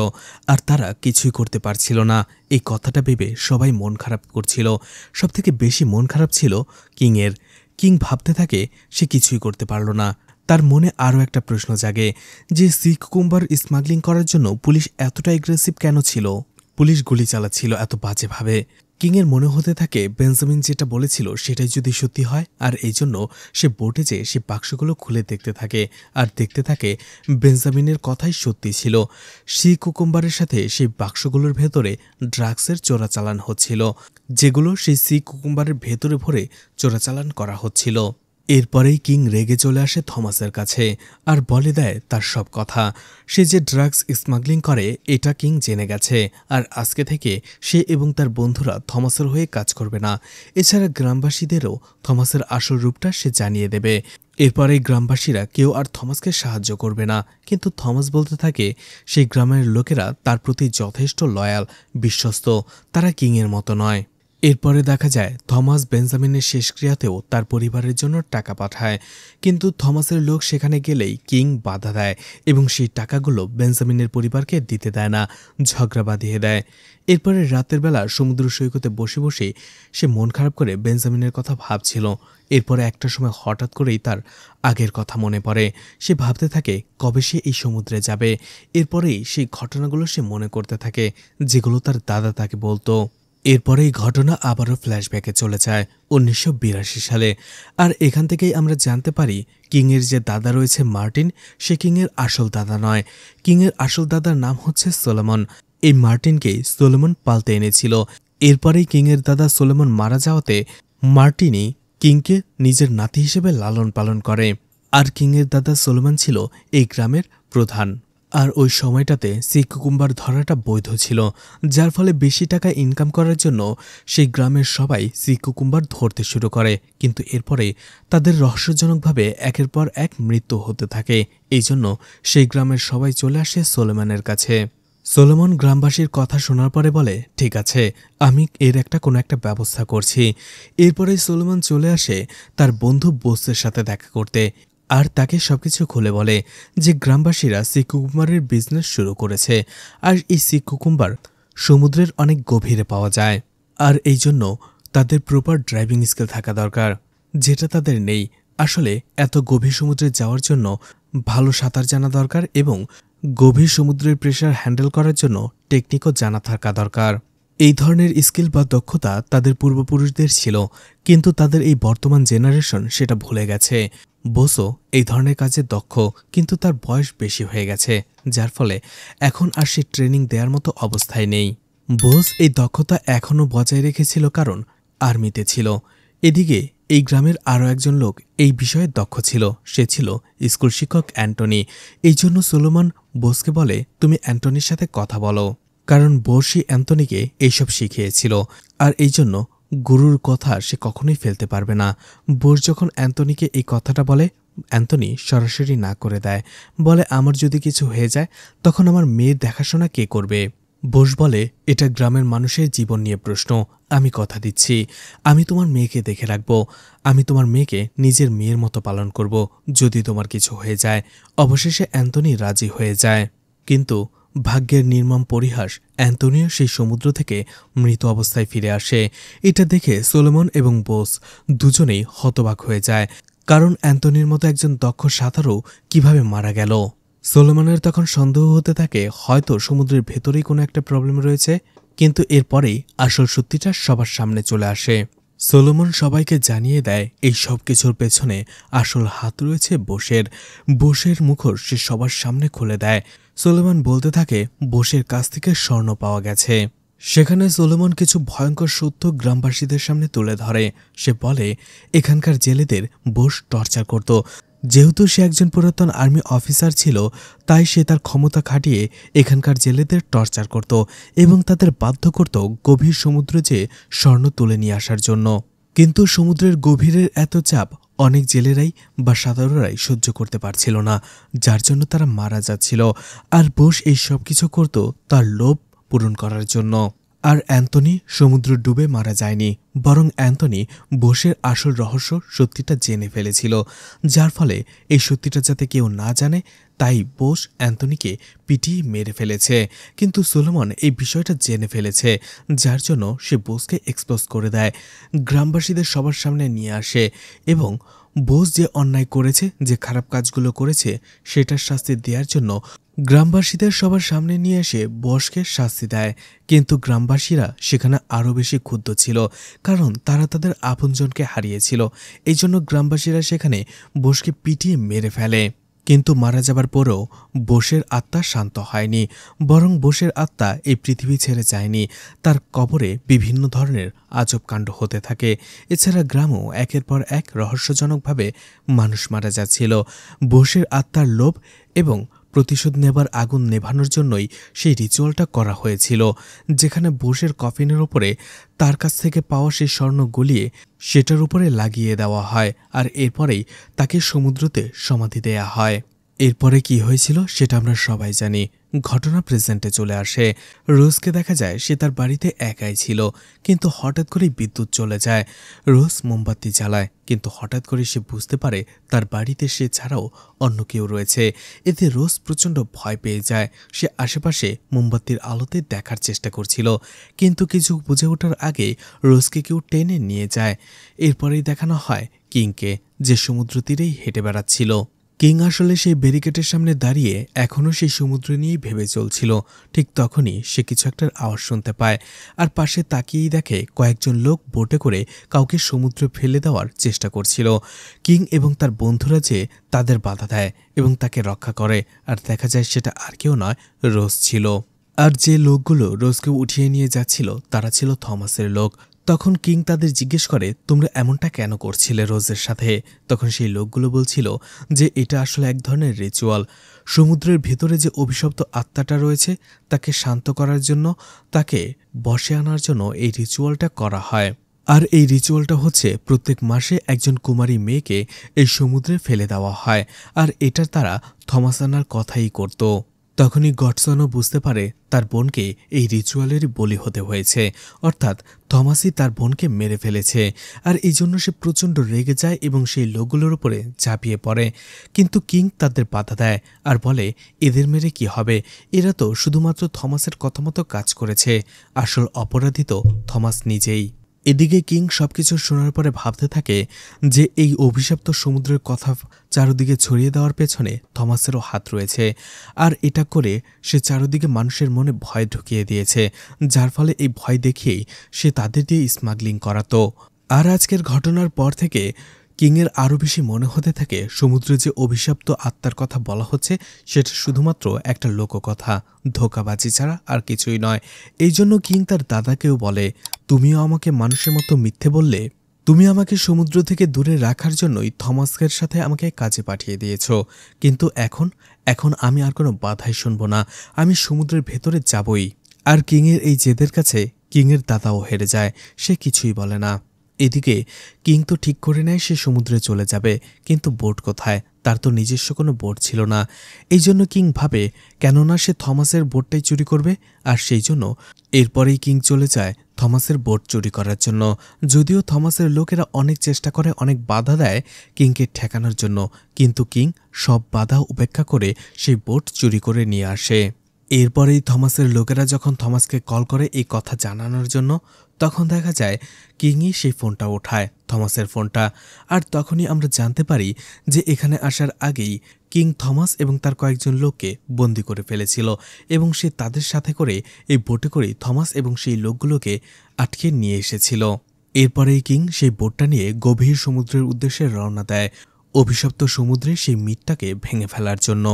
[SPEAKER 1] আর তারা কিছুই করতে পারছিল না। এই কথাটা ভেবে সবাই মন খারাপ করছিল। সবথেকে বেশি মন খারাপ ছিল কিংয়ের। কিং ভাবতে থাকে সে কিছুই করতে পারল না। তার মনে আরও একটা প্রশ্ন জাগে যে সি কুকুম্বার স্মাগলিং করার জন্য পুলিশ এতটা এগ্রেসিভ কেন ছিল? পুলিশ গুলি চালাচ্ছিল এত বাজেভাবে। কিংয়ের মনে হতে থাকে বেঞ্জামিন যেটা বলেছিল সেটাই যদি সত্যি হয়, আর এই জন্য সে বোটে যেয়ে সে বাক্সগুলো খুলে দেখতে থাকে, আর দেখতে থাকে বেঞ্জামিনের কথাই সত্যি ছিল। সি কুকুম্বারের সাথে সেই বাক্সগুলোর ভেতরে ড্রাগসের চোরাচালান হচ্ছিল, যেগুলো সেই সি কুকুম্বারের ভেতরে ভরে চোরাচালান করা হচ্ছিল। এরপরেই কিং রেগে চলে আসে থমাসের কাছে আর বলে দেয় তার সব কথা। সে যে ড্রাগস স্মাগলিং করে এটা কিং জেনে গেছে, আর আজকে থেকে সে এবং তার বন্ধুরা থমাসের হয়ে কাজ করবে না। এছাড়া গ্রামবাসীদেরও থমাসের আসল রূপটা সে জানিয়ে দেবে। এরপরে গ্রামবাসীরা কেউ আর থমাসকে সাহায্য করবে না, কিন্তু থমাস বলতে থাকে সেই গ্রামের লোকেরা তার প্রতি যথেষ্ট লয়াল, বিশ্বস্ত, তারা কিংয়ের মতো নয়। এরপরে দেখা যায় থমাস বেঞ্জামিনের শেষক্রিয়াতেও তার পরিবারের জন্য টাকা পাঠায়, কিন্তু থমাসের লোক সেখানে গেলেই কিং বাধা দেয় এবং সেই টাকাগুলো বেঞ্জামিনের পরিবারকে দিতে দেয় না, ঝগড়া বাঁধিয়ে দেয়। এরপরে রাতের বেলা সমুদ্র সৈকতে বসে বসে সে মন খারাপ করে বেঞ্জামিনের কথা ভাবছিল। এরপরে একটা সময় হঠাৎ করেই তার আগের কথা মনে পড়ে। সে ভাবতে থাকে কবে সে এই সমুদ্রে যাবে। এরপরেই সেই ঘটনাগুলো সে মনে করতে থাকে যেগুলো তার দাদা তাকে বলতো। এরপরে এই ঘটনা আবারও ফ্ল্যাশব্যাকে চলে যায় 1982 সালে। আর এখান থেকেই আমরা জানতে পারি কিংয়ের যে দাদা রয়েছে মার্টিন, সে কিংয়ের আসল দাদা নয়। কিংয়ের আসল দাদার নাম হচ্ছে সোলোমন। এই মার্টিনকেই সোলোমন পালতে এনেছিল। এরপরেই কিংয়ের দাদা সোলোমন মারা যাওয়াতে মার্টিনই কিংকে নিজের নাতি হিসেবে লালন পালন করে। আর কিংয়ের দাদা সোলোমন ছিল এই গ্রামের প্রধান। আর ওই সময়টাতে সি কুকুম্বার ধরাটা বৈধ ছিল, যার ফলে বেশি টাকা ইনকাম করার জন্য সেই গ্রামের সবাই সি কুকুম্বার ধরতে শুরু করে। কিন্তু এরপরে তাদের রহস্যজনকভাবে একের পর এক মৃত্যু হতে থাকে। এই জন্য সেই গ্রামের সবাই চলে আসে সোলোমনের কাছে। সোলোমন গ্রামবাসীর কথা শোনার পরে বলে, ঠিক আছে, আমি এর কোনো একটা ব্যবস্থা করছি। এরপরেই সোলোমন চলে আসে তার বন্ধু বোসের সাথে দেখা করতে, আর তাকে সবকিছু খুলে বলে যে গ্রামবাসীরা সি কুকুম্বারের বিজনেস শুরু করেছে, আর এই সি কুকুম্বার সমুদ্রের অনেক গভীরে পাওয়া যায়, আর এই জন্য তাদের প্রপার ড্রাইভিং স্কিল থাকা দরকার, যেটা তাদের নেই। আসলে এত গভীর সমুদ্রে যাওয়ার জন্য ভালো সাঁতার জানা দরকার এবং গভীর সমুদ্রের প্রেসার হ্যান্ডেল করার জন্য টেকনিকও জানা থাকা দরকার। এই ধরনের স্কিল বা দক্ষতা তাদের পূর্বপুরুষদের ছিল, কিন্তু তাদের এই বর্তমান জেনারেশন সেটা ভুলে গেছে। বোসও এই ধরনের কাজে দক্ষ, কিন্তু তার বয়স বেশি হয়ে গেছে, যার ফলে এখন আর সে ট্রেনিং দেওয়ার মতো অবস্থায় নেই। বোস এই দক্ষতা এখনও বজায় রেখেছিল কারণ আর্মিতে ছিল। এদিকে এই গ্রামের আরও একজন লোক এই বিষয়ে দক্ষ ছিল, সে ছিল স্কুল শিক্ষক অ্যান্টনি। এই জন্য সোলোমন বোসকে বলে, তুমি অ্যান্টনির সাথে কথা বলো, কারণ বোসই অ্যান্টনিকে এইসব শিখিয়েছিল, আর এই জন্য গুরুর কথা সে কখনোই ফেলতে পারবে না। বোস যখন অ্যান্টনিকে এই কথাটা বলে, অ্যান্টনি সরাসরি না করে দেয়, বলে আমার যদি কিছু হয়ে যায় তখন আমার মেয়ের দেখাশোনা কে করবে। বোস বলে, এটা গ্রামের মানুষের জীবন নিয়ে প্রশ্ন, আমি কথা দিচ্ছি আমি তোমার মেয়েকে দেখে রাখব, আমি তোমার মেয়েকে নিজের মেয়ের মতো পালন করব যদি তোমার কিছু হয়ে যায়। অবশেষে অ্যান্টনি রাজি হয়ে যায়, কিন্তু ভাগ্যের নির্মম পরিহাস, অ্যান্টনিও সেই সমুদ্র থেকে মৃত অবস্থায় ফিরে আসে। এটা দেখে সোলোমন এবং বোস দুজনেই হতবাক হয়ে যায়, কারণ অ্যান্টনির মতো একজন দক্ষ সাঁতারও কিভাবে মারা গেল। সোলোমনের তখন সন্দেহ হতে থাকে হয়তো সমুদ্রের ভেতরেই কোনো একটা প্রবলেম রয়েছে, কিন্তু এরপরেই আসল সত্যিটা সবার সামনে চলে আসে। সোলোমন সবাইকে জানিয়ে দেয় এই সব কিছুর পেছনে আসল হাত রয়েছে বোসের। বোসের মুখোশ সে সবার সামনে খুলে দেয়। সোলোমন বলতে থাকে বোসের কাছ থেকে স্বর্ণ পাওয়া গেছে। সেখানে সোলোমন কিছু ভয়ঙ্কর সত্য গ্রামবাসীদের সামনে তুলে ধরে। সে বলে এখানকার জেলেদের বোস টর্চার করত। যেহেতু সে একজন পুরাতন আর্মি অফিসার ছিল, তাই সে তার ক্ষমতা খাটিয়ে এখানকার জেলেদের টর্চার করত এবং তাদের বাধ্য করত গভীর সমুদ্রে যেয়ে স্বর্ণ তুলে নিয়ে আসার জন্য। কিন্তু সমুদ্রের গভীরের এত চাপ অনেক জেলেরাই বা সাঁতারুরাই সহ্য করতে পারছিল না, যার জন্য তারা মারা যাচ্ছিল। আর বোস এই সব কিছু করত তার লোভ পূরণ করার জন্য। আর অ্যান্টনি সমুদ্র ডুবে মারা যায়নি, বরং অ্যান্টনি বোসের আসল রহস্য সত্যিটা জেনে ফেলেছিল, যার ফলে এই সত্যিটা যাতে কেউ না জানে তাই বোস অ্যান্টনিকে পিটিয়ে মেরে ফেলেছে। কিন্তু সোলোমন এই বিষয়টা জেনে ফেলেছে, যার জন্য সে বোসকে এক্সপোজ করে দেয়, গ্রামবাসীদের সবার সামনে নিয়ে আসে এবং বোস যে অন্যায় করেছে, যে খারাপ কাজগুলো করেছে সেটার শাস্তি দেওয়ার জন্য গ্রামবাসীদের সবার সামনে নিয়ে এসে বোসকে শাস্তি দেয়। কিন্তু গ্রামবাসীরা সেখানে আরও বেশি ক্ষুব্ধ ছিল, কারণ তারা তাদের আপনজনকে হারিয়েছিল। এই জন্য গ্রামবাসীরা সেখানে বোসকে পিটিয়ে মেরে ফেলে। কিন্তু মারা যাবার পরেও বোসের আত্মা শান্ত হয়নি, বরং বোসের আত্মা এই পৃথিবী ছেড়ে যায়নি। তার কবরে বিভিন্ন ধরনের আজব কাণ্ড হতে থাকে। এছাড়া গ্রামেও একের পর এক রহস্যজনকভাবে মানুষ মারা যাচ্ছিল। বোসের আত্মার লোভ এবং প্রতিশোধ নেবার আগুন নেভানোর জন্যই সেই রিচুয়ালটা করা হয়েছিল, যেখানে বোসের কফিনের ওপরে তার কাছ থেকে পাওয়া সেই স্বর্ণ গলিয়ে সেটার উপরে লাগিয়ে দেওয়া হয়, আর এরপরেই তাকে সমুদ্রতে সমাধি দেয়া হয়। এরপরে কি হয়েছিল সেটা আমরা সবাই জানি। ঘটনা প্রেজেন্টে চলে আসে। রোজকে দেখা যায় সে তার বাড়িতে একাই ছিল, কিন্তু হঠাৎ করেই বিদ্যুৎ চলে যায়। রোজ মোমবাতি জ্বালায়, কিন্তু হঠাৎ করে সে বুঝতে পারে তার বাড়িতে সে ছাড়াও অন্য কেউ রয়েছে। এতে রোজ প্রচণ্ড ভয় পেয়ে যায়। সে আশেপাশে মোমবাতির আলোতে দেখার চেষ্টা করছিল, কিন্তু কিছু বুঝে ওঠার আগে রোজকে কেউ টেনে নিয়ে যায়। এরপরেই দেখানো হয় কিংকে, যে সমুদ্র তীরেই হেঁটে বেড়াচ্ছিল। কিং আসলে সেই ব্যারিকেডের সামনে দাঁড়িয়ে এখনও সেই সমুদ্র নিয়েই ভেবে চলছিল। ঠিক তখনই সে কিছু একটার আওয়াজ শুনতে পায়, আর পাশে তাকিয়েই দেখে কয়েকজন লোক বোটে করে কাউকে সমুদ্রে ফেলে দেওয়ার চেষ্টা করছিল। কিং এবং তার বন্ধুরা যে তাদের বাধা দেয় এবং তাকে রক্ষা করে, আর দেখা যায় সেটা আর কেউ নয়, রোজ ছিল। আর যে লোকগুলো রোজকে উঠিয়ে নিয়ে যাচ্ছিল তারা ছিল থমাসের লোক। তখন কিং তাদের জিজ্ঞেস করে, তোমরা এমনটা কেন করছিলে রোজের সাথে? তখন সেই লোকগুলো বলছিল যে এটা আসলে এক ধরনের রিচুয়াল। সমুদ্রের ভেতরে যে অভিশপ্ত আত্মাটা রয়েছে তাকে শান্ত করার জন্য, তাকে বশে আনার জন্য এই রিচুয়ালটা করা হয়। আর এই রিচুয়ালটা হচ্ছে প্রত্যেক মাসে একজন কুমারী মেয়েকে এই সমুদ্রে ফেলে দেওয়া হয়, আর এটা তারা থমাস আনার কথাই করত। তখনই গডসনও বুঝতে পারে তার বোনকে এই রিচুয়ালেরই বলি হতে হয়েছে, অর্থাৎ থমাসই তার বোনকে মেরে ফেলেছে। আর এই জন্য সে প্রচণ্ড রেগে যায় এবং সেই লোকগুলোর উপরে ঝাঁপিয়ে পড়ে। কিন্তু কিং তাদের বাধা দেয় আর বলে, এদের মেরে কি হবে, এরা তো শুধুমাত্র থমাসের কথা মতো কাজ করেছে, আসল অপরাধী তো থমাস নিজেই। এদিকে কিং সবকিছু শোনার পরে ভাবতে থাকে যে এই অভিশপ্ত সমুদ্রের কথা চারদিকে ছড়িয়ে দেওয়ার পেছনে থমাসেরও হাত রয়েছে। আর এটা করে সে চারদিকে মানুষের মনে ভয় ঢুকিয়ে দিয়েছে, যার ফলে এই ভয় দেখিয়েই সে তাদের দিয়ে স্মাগলিং করাতো। আর আজকের ঘটনার পর থেকে কিংয়ের আরও বেশি মনে হতে থাকে সমুদ্রে যে অভিশপ্ত আত্মার কথা বলা হচ্ছে সেটা শুধুমাত্র একটা লোককথা, ধোঁকাবাজি ছাড়া আর কিছুই নয়। এই জন্য কিং তার দাদাকেও বলে, তুমিও আমাকে মানুষের মতো মিথ্যে বললে, তুমি আমাকে সমুদ্র থেকে দূরে রাখার জন্যই থমাসের সাথে আমাকে কাজে পাঠিয়ে দিয়েছ, কিন্তু এখন আমি আর কোনো বাধাই শুনব না, আমি সমুদ্রের ভেতরে যাবই। আর কিংয়ের এই জেদের কাছে কিংয়ের দাদাও হেরে যায়, সে কিছুই বলে না। এদিকে কিং তো ঠিক করে নেয় সে সমুদ্রে চলে যাবে, কিন্তু বোট কোথায়, তার তো নিজস্ব কোনো বোট ছিল না। এই জন্য কিং ভাবে কেননা সে থমাসের বোটটাই চুরি করবে, আর সেই জন্য এরপরেই কিং চলে যায় থমাসের বোট চুরি করার জন্য। যদিও থমাসের লোকেরা অনেক চেষ্টা করে, অনেক বাধা দেয় কিংকে ঠেকানোর জন্য, কিন্তু কিং সব বাধা উপেক্ষা করে সেই বোট চুরি করে নিয়ে আসে। এরপরেই থমাসের লোকেরা যখন থমাসকে কল করে এই কথা জানানোর জন্য, তখন দেখা যায় কিংই সেই ফোনটা ওঠায়, থমাসের ফোনটা। আর তখনই আমরা জানতে পারি যে এখানে আসার আগেই কিং থমাস এবং তার কয়েকজন লোককে বন্দি করে ফেলেছিল এবং সে তাদের সাথে করে এই বোটে করে থমাস এবং সেই লোকগুলোকে আটকে নিয়ে এসেছিল। এরপরেই কিং সেই বোটটা নিয়ে গভীর সমুদ্রের উদ্দেশ্যে রওনা দেয়, অভিশপ্ত সমুদ্রে সেই মিটটাকে ভেঙে ফেলার জন্য।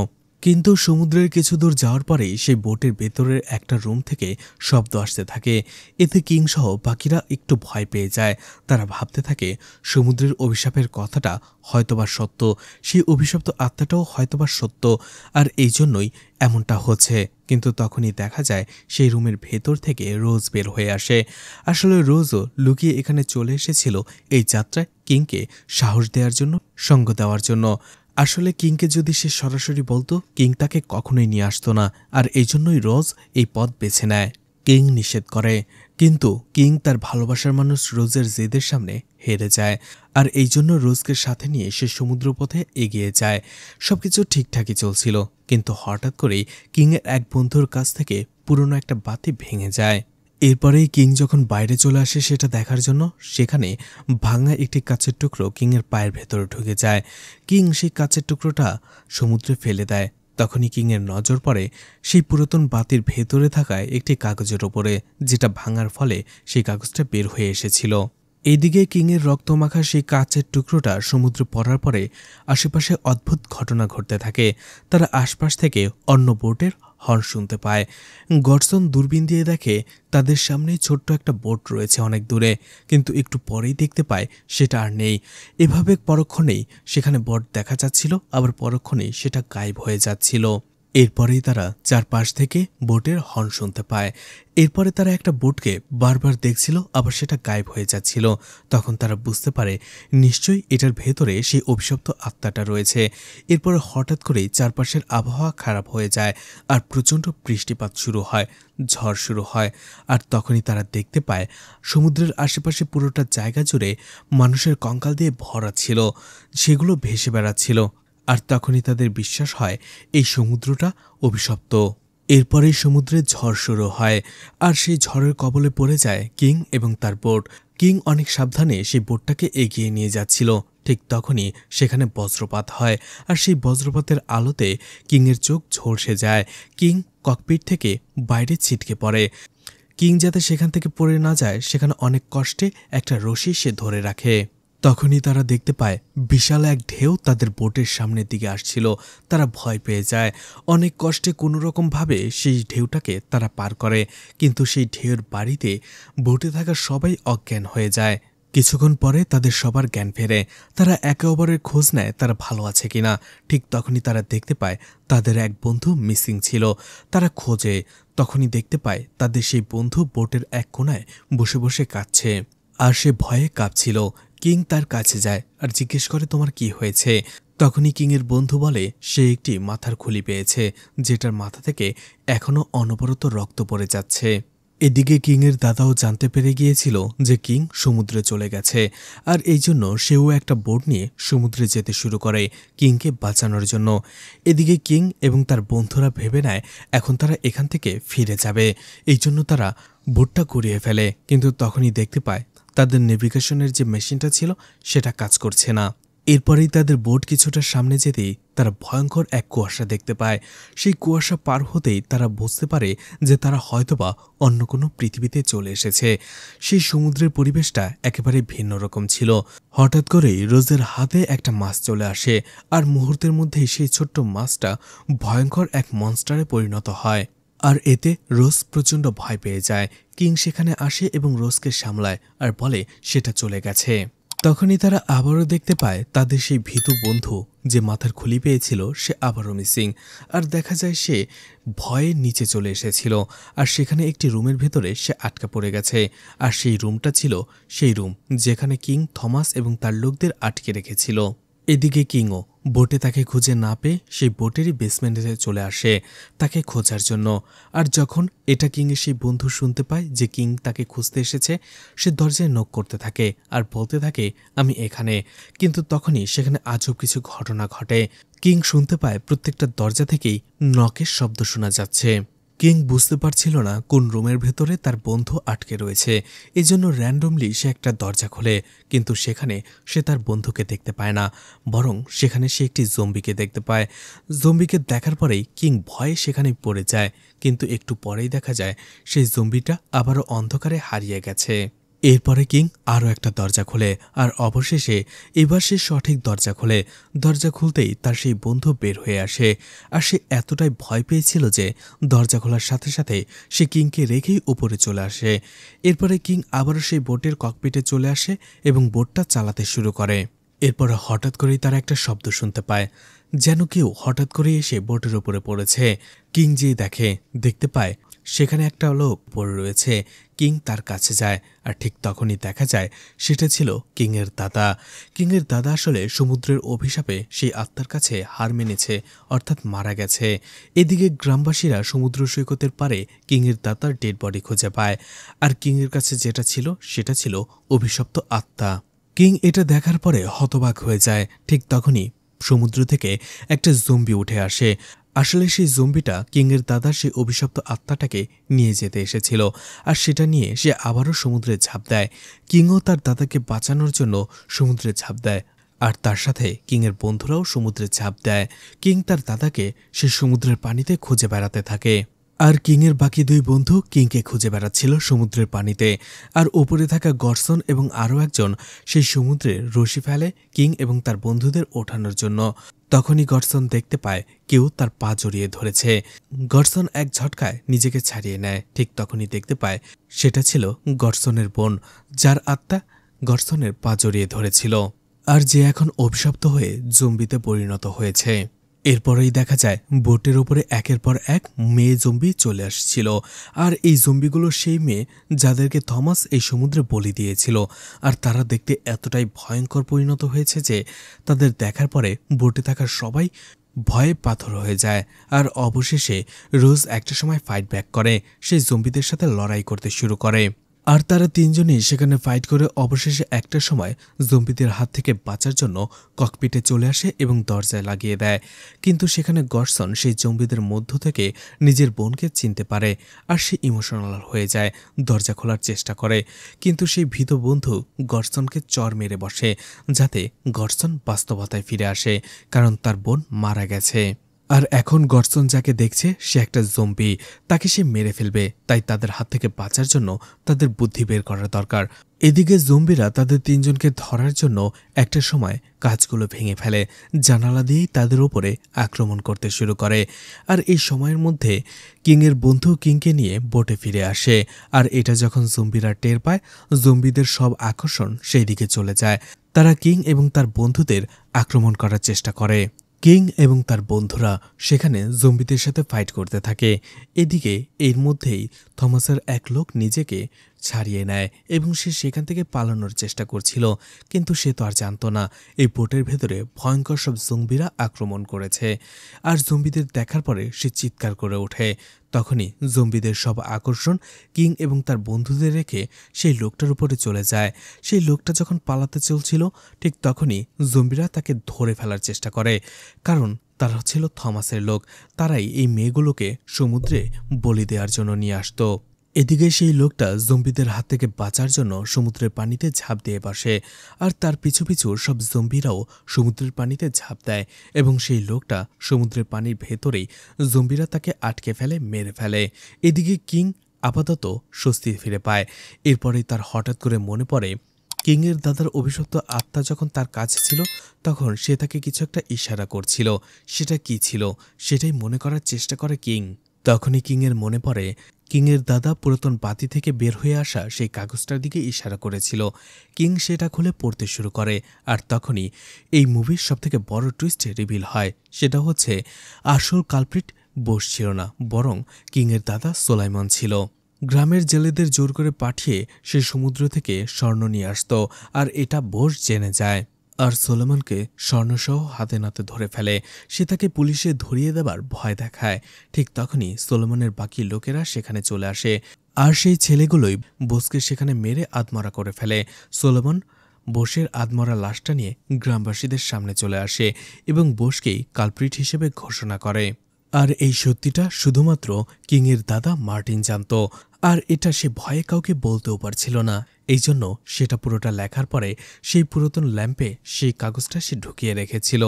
[SPEAKER 1] কিন্তু সমুদ্রের কিছু দূর যাওয়ার পরেই সেই বোটের ভেতরের একটা রুম থেকে শব্দ আসতে থাকে। এতে কিং সহ বাকিরা একটু ভয় পেয়ে যায়। তারা ভাবতে থাকে সমুদ্রের অভিশাপের কথাটা হয়তোবা সত্য, সেই অভিশপ্ত আত্মাটাও হয়তোবা সত্য, আর এই জন্যই এমনটা হচ্ছে। কিন্তু তখনই দেখা যায় সেই রুমের ভেতর থেকে রোজ বের হয়ে আসে। আসলে রোজও লুকিয়ে এখানে চলে এসেছিল এই যাত্রায় কিংকে সাহস দেওয়ার জন্য, সঙ্গ দেওয়ার জন্য। আসলে কিংকে যদি সে সরাসরি বলতো, কিং তাকে কখনোই নিয়ে আসতো না, আর এই জন্যই রোজ এই পথ বেছে নেয়। কিং নিষেধ করে, কিন্তু কিং তার ভালোবাসার মানুষ রোজের জেদের সামনে হেরে যায়, আর এই জন্য রোজকে সাথে নিয়ে সে সমুদ্রপথে এগিয়ে যায়। সবকিছু ঠিকঠাকই চলছিল, কিন্তু হঠাৎ করেই কিংয়ের এক বন্ধুর কাছ থেকে পুরনো একটা বাতি ভেঙে যায়। এরপরেই কিং যখন বাইরে চলে আসে সেটা দেখার জন্য, সেখানে ভাঙা একটি কাচের টুকরো কিংয়ের পায়ের ভেতরে ঢুকে যায়। কিং সেই কাচের টুকরোটা সমুদ্রে ফেলে দেয়। তখনই কিংয়ের নজর পড়ে সেই পুরাতন বাতির ভেতরে থাকায় একটি কাগজের ওপরে, যেটা ভাঙার ফলে সেই কাগজটা বের হয়ে এসেছিল। এইদিকে কিংয়ের রক্তমাখা সেই কাচের টুকরোটা সমুদ্রে পড়ার পরে আশেপাশে অদ্ভুত ঘটনা ঘটতে থাকে। তারা আশপাশ থেকে অন্য বোটের হর্ন শুনতে পায়। গডসন দূরবীন দিয়ে দেখে তাদের সামনেই ছোট্ট একটা বোট রয়েছে অনেক দূরে, কিন্তু একটু পরেই দেখতে পায় সেটা আর নেই। এভাবে পরক্ষণেই সেখানে বোট দেখা যাচ্ছিল, আবার পরক্ষণেই সেটা গায়েব হয়ে যাচ্ছিল। এরপরেই তারা চারপাশ থেকে বোটের হর্ন শুনতে পায়। এরপরে তারা একটা বোটকে বারবার দেখছিল, আবার সেটা গায়েব হয়ে যাচ্ছিল। তখন তারা বুঝতে পারে নিশ্চয়ই এটার ভেতরে সেই অভিশপ্ত আত্মাটা রয়েছে। এরপরে হঠাৎ করেই চারপাশের আবহাওয়া খারাপ হয়ে যায়, আর প্রচণ্ড বৃষ্টিপাত শুরু হয়, ঝড় শুরু হয়। আর তখনই তারা দেখতে পায় সমুদ্রের আশেপাশে পুরোটা জায়গা জুড়ে মানুষের কঙ্কাল দিয়ে ভরা ছিল, সেগুলো ভেসে বেড়াচ্ছিল। আর তখনই তাদের বিশ্বাস হয় এই সমুদ্রটা অভিশপ্ত। এরপরেই সমুদ্রে ঝড় শুরু হয়, আর সেই ঝড়ের কবলে পড়ে যায় কিং এবং তার বোট। কিং অনেক সাবধানে সেই বোটটাকে এগিয়ে নিয়ে যাচ্ছিল। ঠিক তখনই সেখানে বজ্রপাত হয়, আর সেই বজ্রপাতের আলোতে কিংয়ের চোখ ঝলসে যায়। কিং ককপিট থেকে বাইরে ছিটকে পড়ে। কিং যাতে সেখান থেকে পড়ে না যায় সেখানে অনেক কষ্টে একটা রশি সে ধরে রাখে। তখনই তারা দেখতে পায় বিশাল এক ঢেউ তাদের বোটের সামনের দিকে আসছিল। তারা ভয় পেয়ে যায়। অনেক কষ্টে কোনোরকমভাবে সেই ঢেউটাকে তারা পার করে, কিন্তু সেই ঢেউর বাড়িতে বোটে থাকা সবাই অজ্ঞান হয়ে যায়। কিছুক্ষণ পরে তাদের সবার জ্ঞান ফেরে। তারা একে অপরের খোঁজ নেয় তারা ভালো আছে কিনা। ঠিক তখনই তারা দেখতে পায় তাদের এক বন্ধু মিসিং ছিল। তারা খোঁজে, তখনই দেখতে পায় তাদের সেই বন্ধু বোটের এক কোণায় বসে বসে কাঁদছে, আর সে ভয়ে কাঁপছিল। কিং তার কাছে যায় আর জিজ্ঞেস করে তোমার কি হয়েছে। তখনই কিংয়ের বন্ধু বলে সে একটি মাথার খুলি পেয়েছে, যেটার মাথা থেকে এখনও অনবরত রক্ত পড়ে যাচ্ছে। এদিকে কিংয়ের দাদাও জানতে পেরে গিয়েছিল যে কিং সমুদ্রে চলে গেছে, আর এই জন্য সেও একটা বোট নিয়ে সমুদ্রে যেতে শুরু করে কিংকে বাঁচানোর জন্য। এদিকে কিং এবং তার বন্ধুরা ভেবে নেয় এখন তারা এখান থেকে ফিরে যাবে, এই জন্য তারা বোটটা ঘুরিয়ে ফেলে। কিন্তু তখনই দেখতে পায় তাদের নেভিগেশনের যে মেশিনটা ছিল সেটা কাজ করছে না। এরপরেই তাদের বোট কিছুটা সামনে যেতেই তারা ভয়ঙ্কর এক কুয়াশা দেখতে পায়। সেই কুয়াশা পার হতেই তারা বুঝতে পারে যে তারা হয়তোবা অন্য কোনো পৃথিবীতে চলে এসেছে। সেই সমুদ্রের পরিবেশটা একেবারে ভিন্ন রকম ছিল। হঠাৎ করেই রোজের হাতে একটা মাছ চলে আসে, আর মুহূর্তের মধ্যেই সেই ছোট্ট মাছটা ভয়ঙ্কর এক মনস্টারে পরিণত হয়। আর এতে রোজ প্রচণ্ড ভয় পেয়ে যায়। কিং সেখানে আসে এবং রোজকে সামলায় আর বলে সেটা চলে গেছে। তখনই তারা আবারও দেখতে পায় তাদের সেই ভীতু বন্ধু যে মাথার খুলি পেয়েছিল সে আবারও মিসিং। আর দেখা যায় সে ভয়ে নিচে চলে এসেছিল, আর সেখানে একটি রুমের ভেতরে সে আটকা পড়ে গেছে। আর সেই রুমটা ছিল সেই রুম যেখানে কিং থমাস এবং তার লোকদের আটকে রেখেছিল। এদিকে কিংও বোটে তাকে খুঁজে না পেয়ে সেই বোটেরই বেসমেন্টে চলে আসে তাকে খোঁজার জন্য। আর যখন এটা কিংয়ের সেই বন্ধু শুনতে পায় যে কিং তাকে খুঁজতে এসেছে, সে দরজায় নক করতে থাকে আর বলতে থাকে আমি এখানে। কিন্তু তখনই সেখানে আজব কিছু ঘটনা ঘটে। কিং শুনতে পায় প্রত্যেকটা দরজা থেকেই নকের শব্দ শোনা যাচ্ছে। কিং বুঝতে পারছিল না কোন রুমের ভেতরে তার বন্ধু আটকে রয়েছে, এজন্য র্যান্ডমলি সে একটা দরজা খোলে। কিন্তু সেখানে সে তার বন্ধুকে দেখতে পায় না, বরং সেখানে সে একটি জম্বিকে দেখতে পায়। জম্বিকে দেখার পরেই কিং ভয়ে সেখানে পড়ে যায়, কিন্তু একটু পরেই দেখা যায় সেই জম্বিটা আবারও অন্ধকারে হারিয়ে গেছে। এরপরে কিং আরও একটা দরজা খোলে, আর অবশেষে এবার সে সঠিক দরজা খোলে। দরজা খুলতেই তার সেই বন্ধু বের হয়ে আসে, আর সে এতটাই ভয় পেয়েছিল যে দরজা খোলার সাথে সাথে সে কিংকে রেখেই উপরে চলে আসে। এরপরে কিং আবারও সেই বোটের ককপিটে চলে আসে এবং বোটটা চালাতে শুরু করে। এরপরে হঠাৎ করেই তারা একটা শব্দ শুনতে পায়, যেন কেউ হঠাৎ করে এসে বোটের উপরে পড়েছে। কিং যেই দেখতে পায় সেখানে একটা লোক পড়ে রয়েছে। কিং তার কাছে যায়, আর ঠিক তখনই দেখা যায় সেটা ছিল কিংয়ের দাদা। কিংয়ের দাদা আসলে সমুদ্রের অভিশাপে সেই আত্মার কাছে হার মেনেছে, অর্থাৎ মারা গেছে। এদিকে গ্রামবাসীরা সমুদ্র সৈকতের পারে কিংয়ের দাদার ডেড বডি খুঁজে পায়, আর কিংয়ের কাছে যেটা ছিল সেটা ছিল অভিশপ্ত আত্মা। কিং এটা দেখার পরে হতবাক হয়ে যায়। ঠিক তখনই সমুদ্র থেকে একটা জম্বি উঠে আসে। আসলে সেই জম্বিটা কিংয়ের দাদার সেই অভিশপ্ত আত্মাটাকে নিয়ে যেতে এসেছিল, আর সেটা নিয়ে সে আবারও সমুদ্রে ঝাঁপ দেয়। কিংও তার দাদাকে বাঁচানোর জন্য সমুদ্রে ঝাঁপ দেয়, আর তার সাথে কিংয়ের বন্ধুরাও সমুদ্রে ঝাঁপ দেয়। কিং তার দাদাকে সে সমুদ্রের পানিতে খুঁজে বেড়াতে থাকে, আর কিংয়ের বাকি দুই বন্ধু কিংকে খুঁজে বেড়াচ্ছিল সমুদ্রের পানিতে। আর ওপরে থাকা গর্সন এবং আরও একজন সেই সমুদ্রে রশি ফেলে কিং এবং তার বন্ধুদের ওঠানোর জন্য। তখনই গর্সন দেখতে পায় কেউ তার পা জড়িয়ে ধরেছে। গর্সন এক ঝটকায় নিজেকে ছাড়িয়ে নেয়। ঠিক তখনই দেখতে পায় সেটা ছিল গর্সনের বোন, যার আত্মা গর্সনের পা জড়িয়ে ধরেছিল, আর যে এখন অভিশপ্ত হয়ে জম্বিতে পরিণত হয়েছে। এরপরেই দেখা যায় বোটের ওপরে একের পর এক মেয়ে জম্বি চলে আসছিল, আর এই জম্বিগুলো সেই মেয়ে যাদেরকে থমাস এই সমুদ্রে বলি দিয়েছিল। আর তারা দেখতে এতটাই ভয়ঙ্কর পরিণত হয়েছে যে তাদের দেখার পরে বোটে থাকা সবাই ভয়ে পাথর হয়ে যায়। আর অবশেষে রোজ একটা সময় ফাইট ব্যাক করে, সেই জম্বিদের সাথে লড়াই করতে শুরু করে। আর তারা তিনজনই সেখানে ফাইট করে অবশেষে একটা সময় জম্বিদের হাত থেকে বাঁচার জন্য ককপিটে চলে আসে এবং দরজায় লাগিয়ে দেয়। কিন্তু সেখানে গর্সন সেই জম্বিদের মধ্য থেকে নিজের বোনকে চিনতে পারে, আর সে ইমোশনাল হয়ে যায়, দরজা খোলার চেষ্টা করে। কিন্তু সেই ভীত বন্ধু গর্সনকে চর মেরে বসে, যাতে গর্সন বাস্তবতায় ফিরে আসে, কারণ তার বোন মারা গেছে। আর এখন গর্সন যাকে দেখছে সে একটা জম্বি, তাকে সে মেরে ফেলবে। তাই তাদের হাত থেকে বাঁচার জন্য তাদের বুদ্ধি বের করা দরকার। এদিকে জম্বিরা তাদের তিনজনকে ধরার জন্য একটা সময় কাঁচগুলো ভেঙে ফেলে, জানালা দিয়েই তাদের ওপরে আক্রমণ করতে শুরু করে। আর এই সময়ের মধ্যে কিংয়ের বন্ধু কিংকে নিয়ে বোটে ফিরে আসে, আর এটা যখন জম্বিরা টের পায়, জম্বিদের সব আকর্ষণ সেই দিকে চলে যায়। তারা কিং এবং তার বন্ধুদের আক্রমণ করার চেষ্টা করে। কিং এবং তার বন্ধুরা সেখানে জম্বিদের সাথে ফাইট করতে থাকে। এদিকে এর মধ্যেই থমাসের এক লোক নিজেকে ছাড়িয়ে নেয় এবং সে সেখান থেকে পালানোর চেষ্টা করছিল, কিন্তু সে তো আর জানত না এই বোটের ভেতরে ভয়ঙ্কর সব জম্বিরা আক্রমণ করেছে। আর জম্বিদের দেখার পরে সে চিৎকার করে ওঠে। তখনই জম্বিদের সব আকর্ষণ কিং এবং তার বন্ধুদের রেখে সেই লোকটার উপরে চলে যায়। সেই লোকটা যখন পালাতে চলছিল ঠিক তখনই জম্বিরা তাকে ধরে ফেলার চেষ্টা করে, কারণ তারা ছিল থমাসের লোক। তারাই এই মেয়েগুলোকে সমুদ্রে বলি দেওয়ার জন্য নিয়ে আসতো। এদিকে সেই লোকটা জম্বিদের হাত থেকে বাঁচার জন্য সমুদ্রের পানিতে ঝাঁপ দিয়ে বসে, আর তার পিছু পিছু সব জম্বিরাও সমুদ্রের পানিতে ঝাঁপ দেয় এবং সেই লোকটা সমুদ্রের পানির ভেতরেই জম্বিরা তাকে আটকে ফেলে, মেরে ফেলে। এদিকে কিং আপাতত স্বস্তি ফিরে পায়। এরপরেই তার হঠাৎ করে মনে পড়ে কিংয়ের দাদার অভিশপ্ত আত্মা যখন তার কাছে ছিল তখন সে তাকে কিছু একটা ইশারা করছিল। সেটা কি ছিল সেটাই মনে করার চেষ্টা করে কিং। তখনই কিংয়ের মনে পড়ে কিংয়ের দাদা পুরাতন বাতি থেকে বের হয়ে আসা সেই কাগজটার দিকে ইশারা করেছিল। কিং সেটা খুলে পড়তে শুরু করে, আর তখনই এই মুভির সবথেকে বড় টুইস্ট রিভিল হয়। সেটা হচ্ছে আসল কালপ্রিট বোস ছিল না, বরং কিংয়ের দাদা সোলাইমন ছিল। গ্রামের জেলেদের জোর করে পাঠিয়ে সে সমুদ্র থেকে স্বর্ণ নিয়ে আসত, আর এটা বোস জেনে যায়। আর সোলোমনকে স্বর্ণসহ হাতে নাতে ধরে ফেলে। সে তাকে পুলিশে ধরিয়ে দেবার ভয় দেখায়। ঠিক তখনই সোলোমনের বাকি লোকেরা সেখানে চলে আসে, আর সেই ছেলেগুলোই বোসকে সেখানে মেরে আত্মরা করে ফেলে। সোলোমন বোসের আত্মরা লাশটা নিয়ে গ্রামবাসীদের সামনে চলে আসে এবং বোসকেই কালপ্রিট হিসেবে ঘোষণা করে। আর এই সত্যিটা শুধুমাত্র কিংয়ের দাদা মার্টিন জানত, আর এটা সে ভয়ে কাউকে বলতেও পারছিল না। এই জন্য সেটা পুরোটা লেখার পরে সেই পুরাতন ল্যাম্পে সেই কাগজটা সে ঢুকিয়ে রেখেছিল।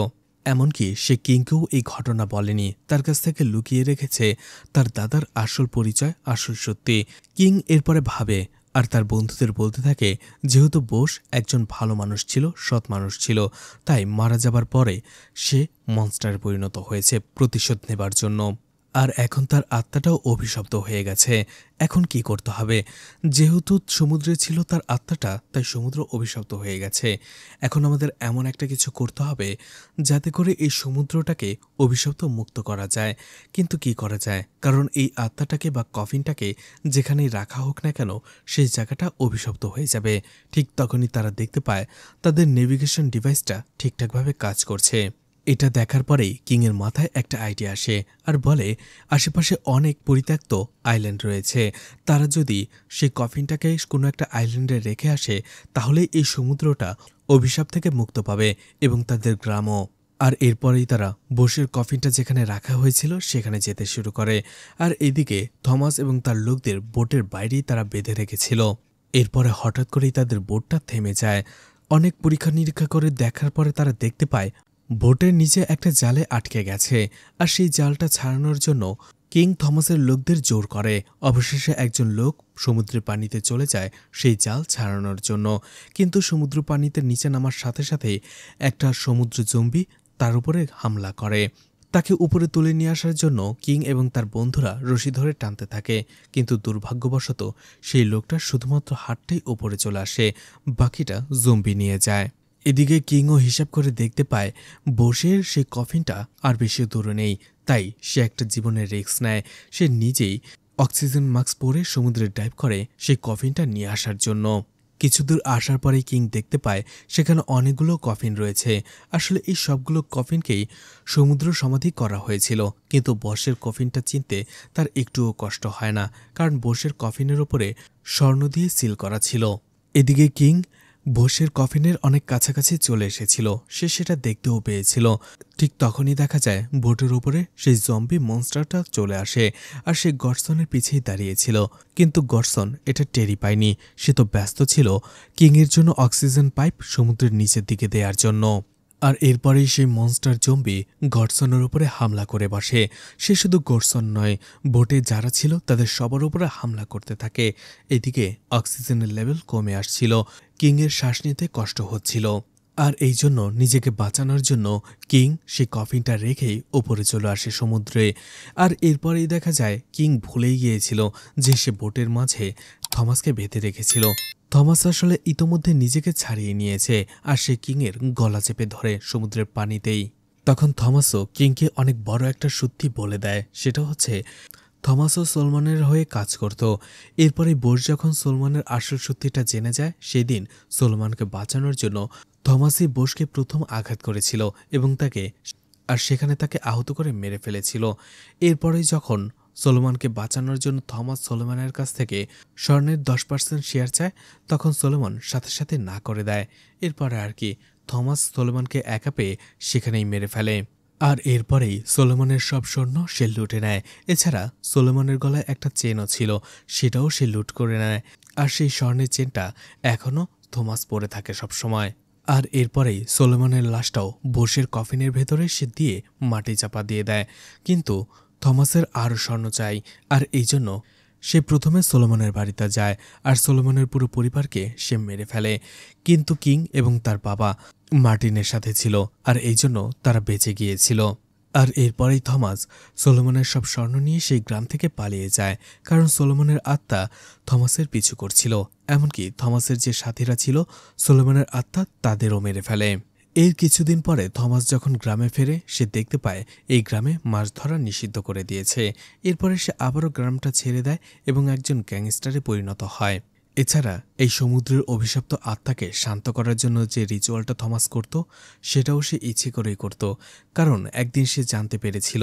[SPEAKER 1] এমনকি সে কিংকেও এই ঘটনা বলেনি, তার কাছ থেকে লুকিয়ে রেখেছে তার দাদার আসল পরিচয়, আসল সত্যি। কিং এরপরে ভাবে আর তার বন্ধুদের বলতে থাকে যেহেতু বোস একজন ভালো মানুষ ছিল, সৎ মানুষ ছিল, তাই মারা যাবার পরে সে মনস্টারে পরিণত হয়েছে প্রতিশোধ নেবার জন্য। আর এখন তার আত্মাটাও অভিশপ্ত হয়ে গেছে। এখন কি করতে হবে? যেহেতু সমুদ্রে ছিল তার আত্মাটা, তাই সমুদ্র অভিশপ্ত হয়ে গেছে। এখন আমাদের এমন একটা কিছু করতে হবে যাতে করে এই সমুদ্রটাকে অভিশপ্ত মুক্ত করা যায়। কিন্তু কি করা যায়? কারণ এই আত্মাটাকে বা কফিনটাকে যেখানেই রাখা হোক না কেন সেই জায়গাটা অভিশপ্ত হয়ে যাবে। ঠিক তখনই তারা দেখতে পায় তাদের নেভিগেশন ডিভাইসটা ঠিকঠাকভাবে কাজ করছে। এটা দেখার পরেই কিংয়ের মাথায় একটা আইডিয়া আসে আর বলে আশেপাশে অনেক পরিত্যক্ত আইল্যান্ড রয়েছে। তারা যদি সেই কফিনটাকে কোনো একটা আইল্যান্ডে রেখে আসে তাহলে এই সমুদ্রটা অভিশাপ থেকে মুক্ত পাবে এবং তাদের গ্রামও। আর এরপরেই তারা বোসের কফিনটা যেখানে রাখা হয়েছিল সেখানে যেতে শুরু করে। আর এদিকে থমাস এবং তার লোকদের বোটের বাইরেই তারা বেঁধে রেখেছিল। এরপরে হঠাৎ করেই তাদের বোটটা থেমে যায়। অনেক পরীক্ষা নিরীক্ষা করে দেখার পরে তারা দেখতে পায় বোটের নিচে একটা জালে আটকে গেছে, আর সেই জালটা ছাড়ানোর জন্য কিং থমাসের লোকদের জোর করে। অবশেষে একজন লোক সমুদ্রের পানিতে চলে যায় সেই জাল ছাড়ানোর জন্য, কিন্তু সমুদ্র পানিতে নিচে নামার সাথে সাথেই একটা সমুদ্র জম্বি তার উপরে হামলা করে। তাকে উপরে তুলে নিয়ে আসার জন্য কিং এবং তার বন্ধুরা রশি ধরে টানতে থাকে, কিন্তু দুর্ভাগ্যবশত সেই লোকটা শুধুমাত্র হাতটাই উপরে চলে আসে, বাকিটা জম্বি নিয়ে যায়। এদিকে কিংও হিসাব করে দেখতে পায় বোসের সেই কফিনটা আর বেশি দূরে নেই, তাই সে একটা জীবনের রিস্ক নেয়। সে নিজেই অক্সিজেন মাস্ক পরে সমুদ্রে ডাইভ করে সেই কফিনটা নিয়ে আসার জন্য। কিছুদূর আসার পরেই কিং দেখতে পায় সেখানে অনেকগুলো কফিন রয়েছে। আসলে এই সবগুলো কফিনকেই সমুদ্র সমাধি করা হয়েছিল, কিন্তু বোসের কফিনটা চিনতে তার একটুও কষ্ট হয় না, কারণ বোসের কফিনের ওপরে স্বর্ণ দিয়ে সিল করা ছিল। এদিকে কিং বোসের কফিনের অনেক কাছাকাছি চলে এসেছিল, সে সেটা দেখতেও পেয়েছিল। ঠিক তখনই দেখা যায় বোটের উপরে সেই জম্বি মনস্টারটা চলে আসে, আর সে গডসনের পিছেই দাঁড়িয়েছিল। কিন্তু গডসন এটা টেরি পায়নি, সে তো ব্যস্ত ছিল কিংয়ের জন্য অক্সিজেন পাইপ সমুদ্রের নিচের দিকে দেওয়ার জন্য। আর এরপরেই সেই মনস্টার জম্বি গডসনের উপরে হামলা করে বসে। সে শুধু গডসন নয়, বোটে যারা ছিল তাদের সবার উপরে হামলা করতে থাকে। এদিকে অক্সিজেনের লেভেল কমে আসছিল, কিংয়ের শ্বাস নিতে কষ্ট হচ্ছিল। আর এই জন্য নিজেকে বাঁচানোর জন্য কিং সেই কফিনটা রেখেই ওপরে চলে আসে সমুদ্রে। আর এরপরেই দেখা যায় কিং ভুলেই গিয়েছিল যে সে বোটের মাঝে থমাসকে বেঁধে রেখেছিল। থমাস আসলে ইতোমধ্যে নিজেকে ছাড়িয়ে নিয়েছে, আর সে কিংয়ের গলা চেপে ধরে সমুদ্রের পানিতেই। তখন থমাসও কিংকে অনেক বড় একটা সত্যি বলে দেয়, সেটা হচ্ছে থমাসও সলমনের হয়ে কাজ করত। এরপরে বোস যখন সলমনের আসল সত্যিটা জেনে যায়, সেদিন সলমনকে বাঁচানোর জন্য থমাসই বোসকে প্রথম আঘাত করেছিল এবং সেখানে তাকে আহত করে মেরে ফেলেছিল। এরপরেই যখন সলোমনকে বাঁচানোর জন্য থমাস সলোমনের কাছ থেকে স্বর্ণের 10% শেয়ার চায়, তখন সলোমন সাথে সাথে না করে দেয়। এরপরে আর কি থমাস সলোমনকে একা পেয়ে সেখানেই মেরে ফেলে। আর এরপরেই সলোমনের সব স্বর্ণ সে লুটে নেয়। এছাড়া সলোমনের গলায় একটা চেনও ছিল, সেটাও সে লুট করে নেয়। আর সেই স্বর্ণের চেনটা এখনও থমাস পরে থাকে সবসময়। আর এরপরেই সলোমনের লাশটাও বোসের কফিনের ভেতরে সে দিয়ে মাটি চাপা দিয়ে দেয়। কিন্তু থমাসের আরও স্বর্ণ চাই, আর এই জন্য সে প্রথমে সলোমনের বাড়িতে যায় আর সলোমনের পুরো পরিবারকে সে মেরে ফেলে। কিন্তু কিং এবং তার বাবা মার্টিনের সাথে ছিল, আর এই জন্য তারা বেঁচে গিয়েছিল। আর এরপরেই থমাস সলোমনের সব স্বর্ণ নিয়ে সেই গ্রাম থেকে পালিয়ে যায়, কারণ সলোমনের আত্মা থমাসের পিছু করছিল। এমনকি থমাসের যে সাথীরা ছিল সলোমনের আত্মা তাদেরও মেরে ফেলে। এর কিছুদিন পরে থমাস যখন গ্রামে ফেরে, সে দেখতে পায় এই গ্রামে মাছ ধরা নিষিদ্ধ করে দিয়েছে। এরপরে সে আবারও গ্রামটা ছেড়ে দেয় এবং একজন গ্যাংস্টারে পরিণত হয়। এছাড়া এই সমুদ্রের অভিশপ্ত আত্মাকে শান্ত করার জন্য যে রিচুয়ালটা থমাস করত, সেটাও সে ইচ্ছে করেই করত। কারণ একদিন সে জানতে পেরেছিল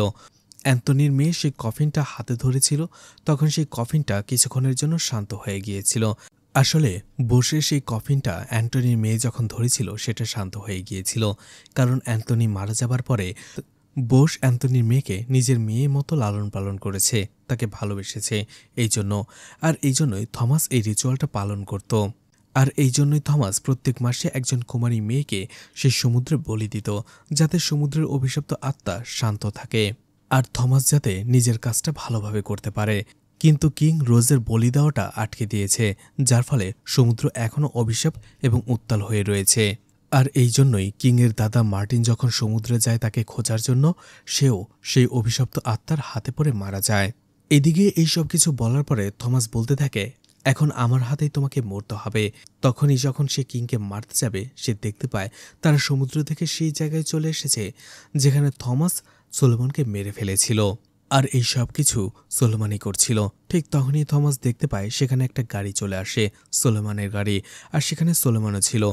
[SPEAKER 1] অ্যান্থনির মেয়ে সেই কফিনটা হাতে ধরেছিল, তখন সেই কফিনটা কিছুক্ষণের জন্য শান্ত হয়ে গিয়েছিল। আসলে বোসের সেই কফিনটা অ্যান্টনির মেয়ে যখন ধরেছিল সেটা শান্ত হয়ে গিয়েছিল, কারণ অ্যান্থনি মারা যাবার পরে বোস অ্যান্থনির মেয়েকে নিজের মেয়ের মতো লালন পালন করেছে, তাকে ভালোবেসেছে এই জন্য। আর এই জন্যই থমাস এই রিচুয়ালটা পালন করত। আর এই জন্যই থমাস প্রত্যেক মাসে একজন কুমারী মেয়েকে সেই সমুদ্রে বলি দিত, যাতে সমুদ্রের অভিশপ্ত আত্মা শান্ত থাকে আর থমাস যাতে নিজের কাজটা ভালোভাবে করতে পারে। কিন্তু কিং রোজের বলি দেওয়াটা আটকে দিয়েছে, যার ফলে সমুদ্র এখনও অভিশাপ এবং উত্তাল হয়ে রয়েছে। আর এই জন্যই কিংয়ের দাদা মার্টিন যখন সমুদ্রে যায় তাকে খোঁজার জন্য, সেও সেই অভিশপ্ত আত্মার হাতে পড়ে মারা যায়। এদিকে এই সব কিছু বলার পরে থমাস বলতে থাকে, এখন আমার হাতেই তোমাকে মরতে হবে। তখনই যখন সে কিংকে মারতে যাবে, সে দেখতে পায় তারা সমুদ্র থেকে সেই জায়গায় চলে এসেছে যেখানে থমাস সলোমনকে মেরে ফেলেছিল। আর এই সব কিছু সলোমনই করছিল। ঠিক তখনই থমাস দেখতে পায় সেখানে একটা গাড়ি চলে আসে, সলোমনের গাড়ি, আর সেখানে সলোমনও ছিল।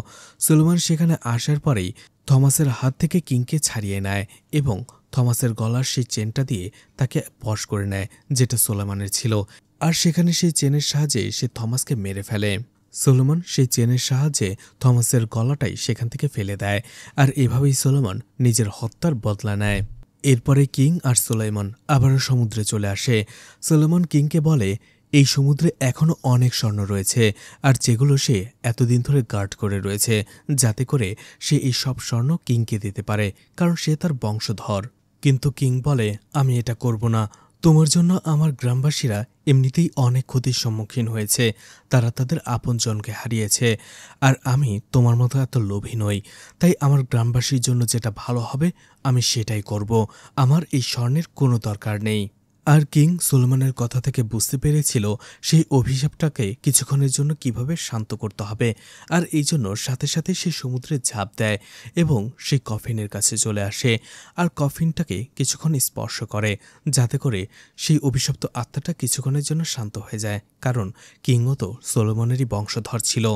[SPEAKER 1] সলোমন সেখানে আসার পরেই থমাসের হাত থেকে কিংকে ছাড়িয়ে নেয় এবং থমাসের গলার সেই চেনটা দিয়ে তাকে বশ করে নেয়, যেটা সলোমনের ছিল। আর সেখানে সেই চেনের সাহায্যে সে থমাসকে মেরে ফেলে। সলোমন সেই চেনের সাহায্যে থমাসের গলাটাই সেখান থেকে ফেলে দেয়। আর এভাবেই সলোমন নিজের হত্যার বদলা নেয়। এরপরে কিং আর সুলাইমান আবারও সমুদ্রে চলে আসে। সলোমন কিংকে বলে, এই সমুদ্রে এখনও অনেক স্বর্ণ রয়েছে, আর যেগুলো সে এতদিন ধরে গার্ড করে রয়েছে, যাতে করে সে এই সব স্বর্ণ কিংকে দিতে পারে, কারণ সে তার বংশধর। কিন্তু কিং বলে, আমি এটা করব না। তোমার জন্য আমার গ্রামবাসীরা এমনিতেই অনেক ক্ষতির সম্মুখীন হয়েছে, তারা তাদের আপনজনকে হারিয়েছে। আর আমি তোমার মতো এত লোভী নই, তাই আমার গ্রামবাসীর জন্য যেটা ভালো হবে আমি সেটাই করব। আমার এই স্বর্ণের কোনো দরকার নেই। আর কিং সলোমনের কথা থেকে বুঝতে পেরেছিল সেই অভিশাপটাকে কিছুক্ষণের জন্য কিভাবে শান্ত করতে হবে। আর এই জন্য সাথে সাথে সে সমুদ্রে ঝাঁপ দেয় এবং সেই কফিনের কাছে চলে আসে আর কফিনটাকে কিছুক্ষণ স্পর্শ করে, যাতে করে সেই অভিশপ্ত আত্মাটা কিছুক্ষণের জন্য শান্ত হয়ে যায়, কারণ কিংও তো সলোমনেরই বংশধর ছিল।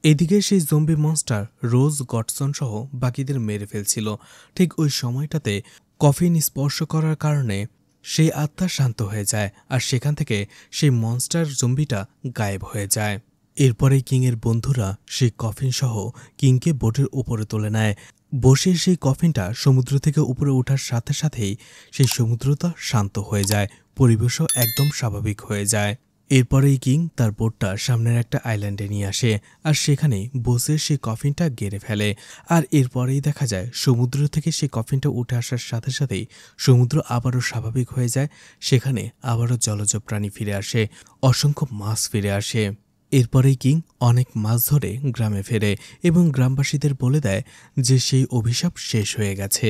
[SPEAKER 1] এদিকে সেই জম্বি মনস্টার রোজ গডসন সহ বাকিদের মেরে ফেলছিল। ঠিক ওই সময়টাতে কফিন স্পর্শ করার কারণে সেই আত্মা শান্ত হয়ে যায়, আর সেখান থেকে সেই মনস্টার জম্বিটা গায়েব হয়ে যায়। এরপরে কিংয়ের বন্ধুরা সেই কফিন সহ কিংকে বোটের উপরে তুলে নেয়। বসে সেই কফিনটা সমুদ্র থেকে উপরে ওঠার সাথে সাথেই সেই সমুদ্রটা শান্ত হয়ে যায়, পরিবেশও একদম স্বাভাবিক হয়ে যায়। এরপরেই কিং তার বোটটা সামনের একটা আইল্যান্ডে নিয়ে আসে, আর সেখানে বসে সেই কফিনটা গেড়ে ফেলে। আর এরপরেই দেখা যায় সমুদ্র থেকে সেই কফিনটা উঠে আসার সাথে সাথেই সমুদ্র আবারও স্বাভাবিক হয়ে যায়। সেখানে আবারও জলজ প্রাণী ফিরে আসে, অসংখ্য মাছ ফিরে আসে। এরপরেই কিং অনেক মাছ ধরে গ্রামে ফেরে এবং গ্রামবাসীদের বলে দেয় যে সেই অভিশাপ শেষ হয়ে গেছে।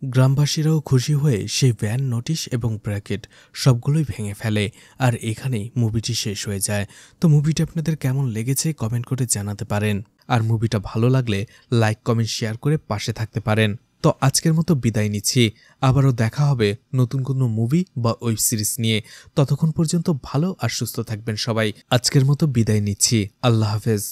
[SPEAKER 1] গ্রামবাসীরাও খুশি হয়ে সেই ভ্যান, নোটিশ এবং ব্র্যাকেট সবগুলোই ভেঙে ফেলে। আর এখানেই মুভিটি শেষ হয়ে যায়। তো মুভিটা আপনাদের কেমন লেগেছে কমেন্ট করে জানাতে পারেন। আর মুভিটা ভালো লাগলে লাইক, কমেন্ট, শেয়ার করে পাশে থাকতে পারেন। তো আজকের মতো বিদায় নিচ্ছি। আবারও দেখা হবে নতুন কোনো মুভি বা ওয়েব সিরিজ নিয়ে। ততক্ষণ পর্যন্ত ভালো আর সুস্থ থাকবেন সবাই। আজকের মতো বিদায় নিচ্ছি। আল্লাহ হাফেজ।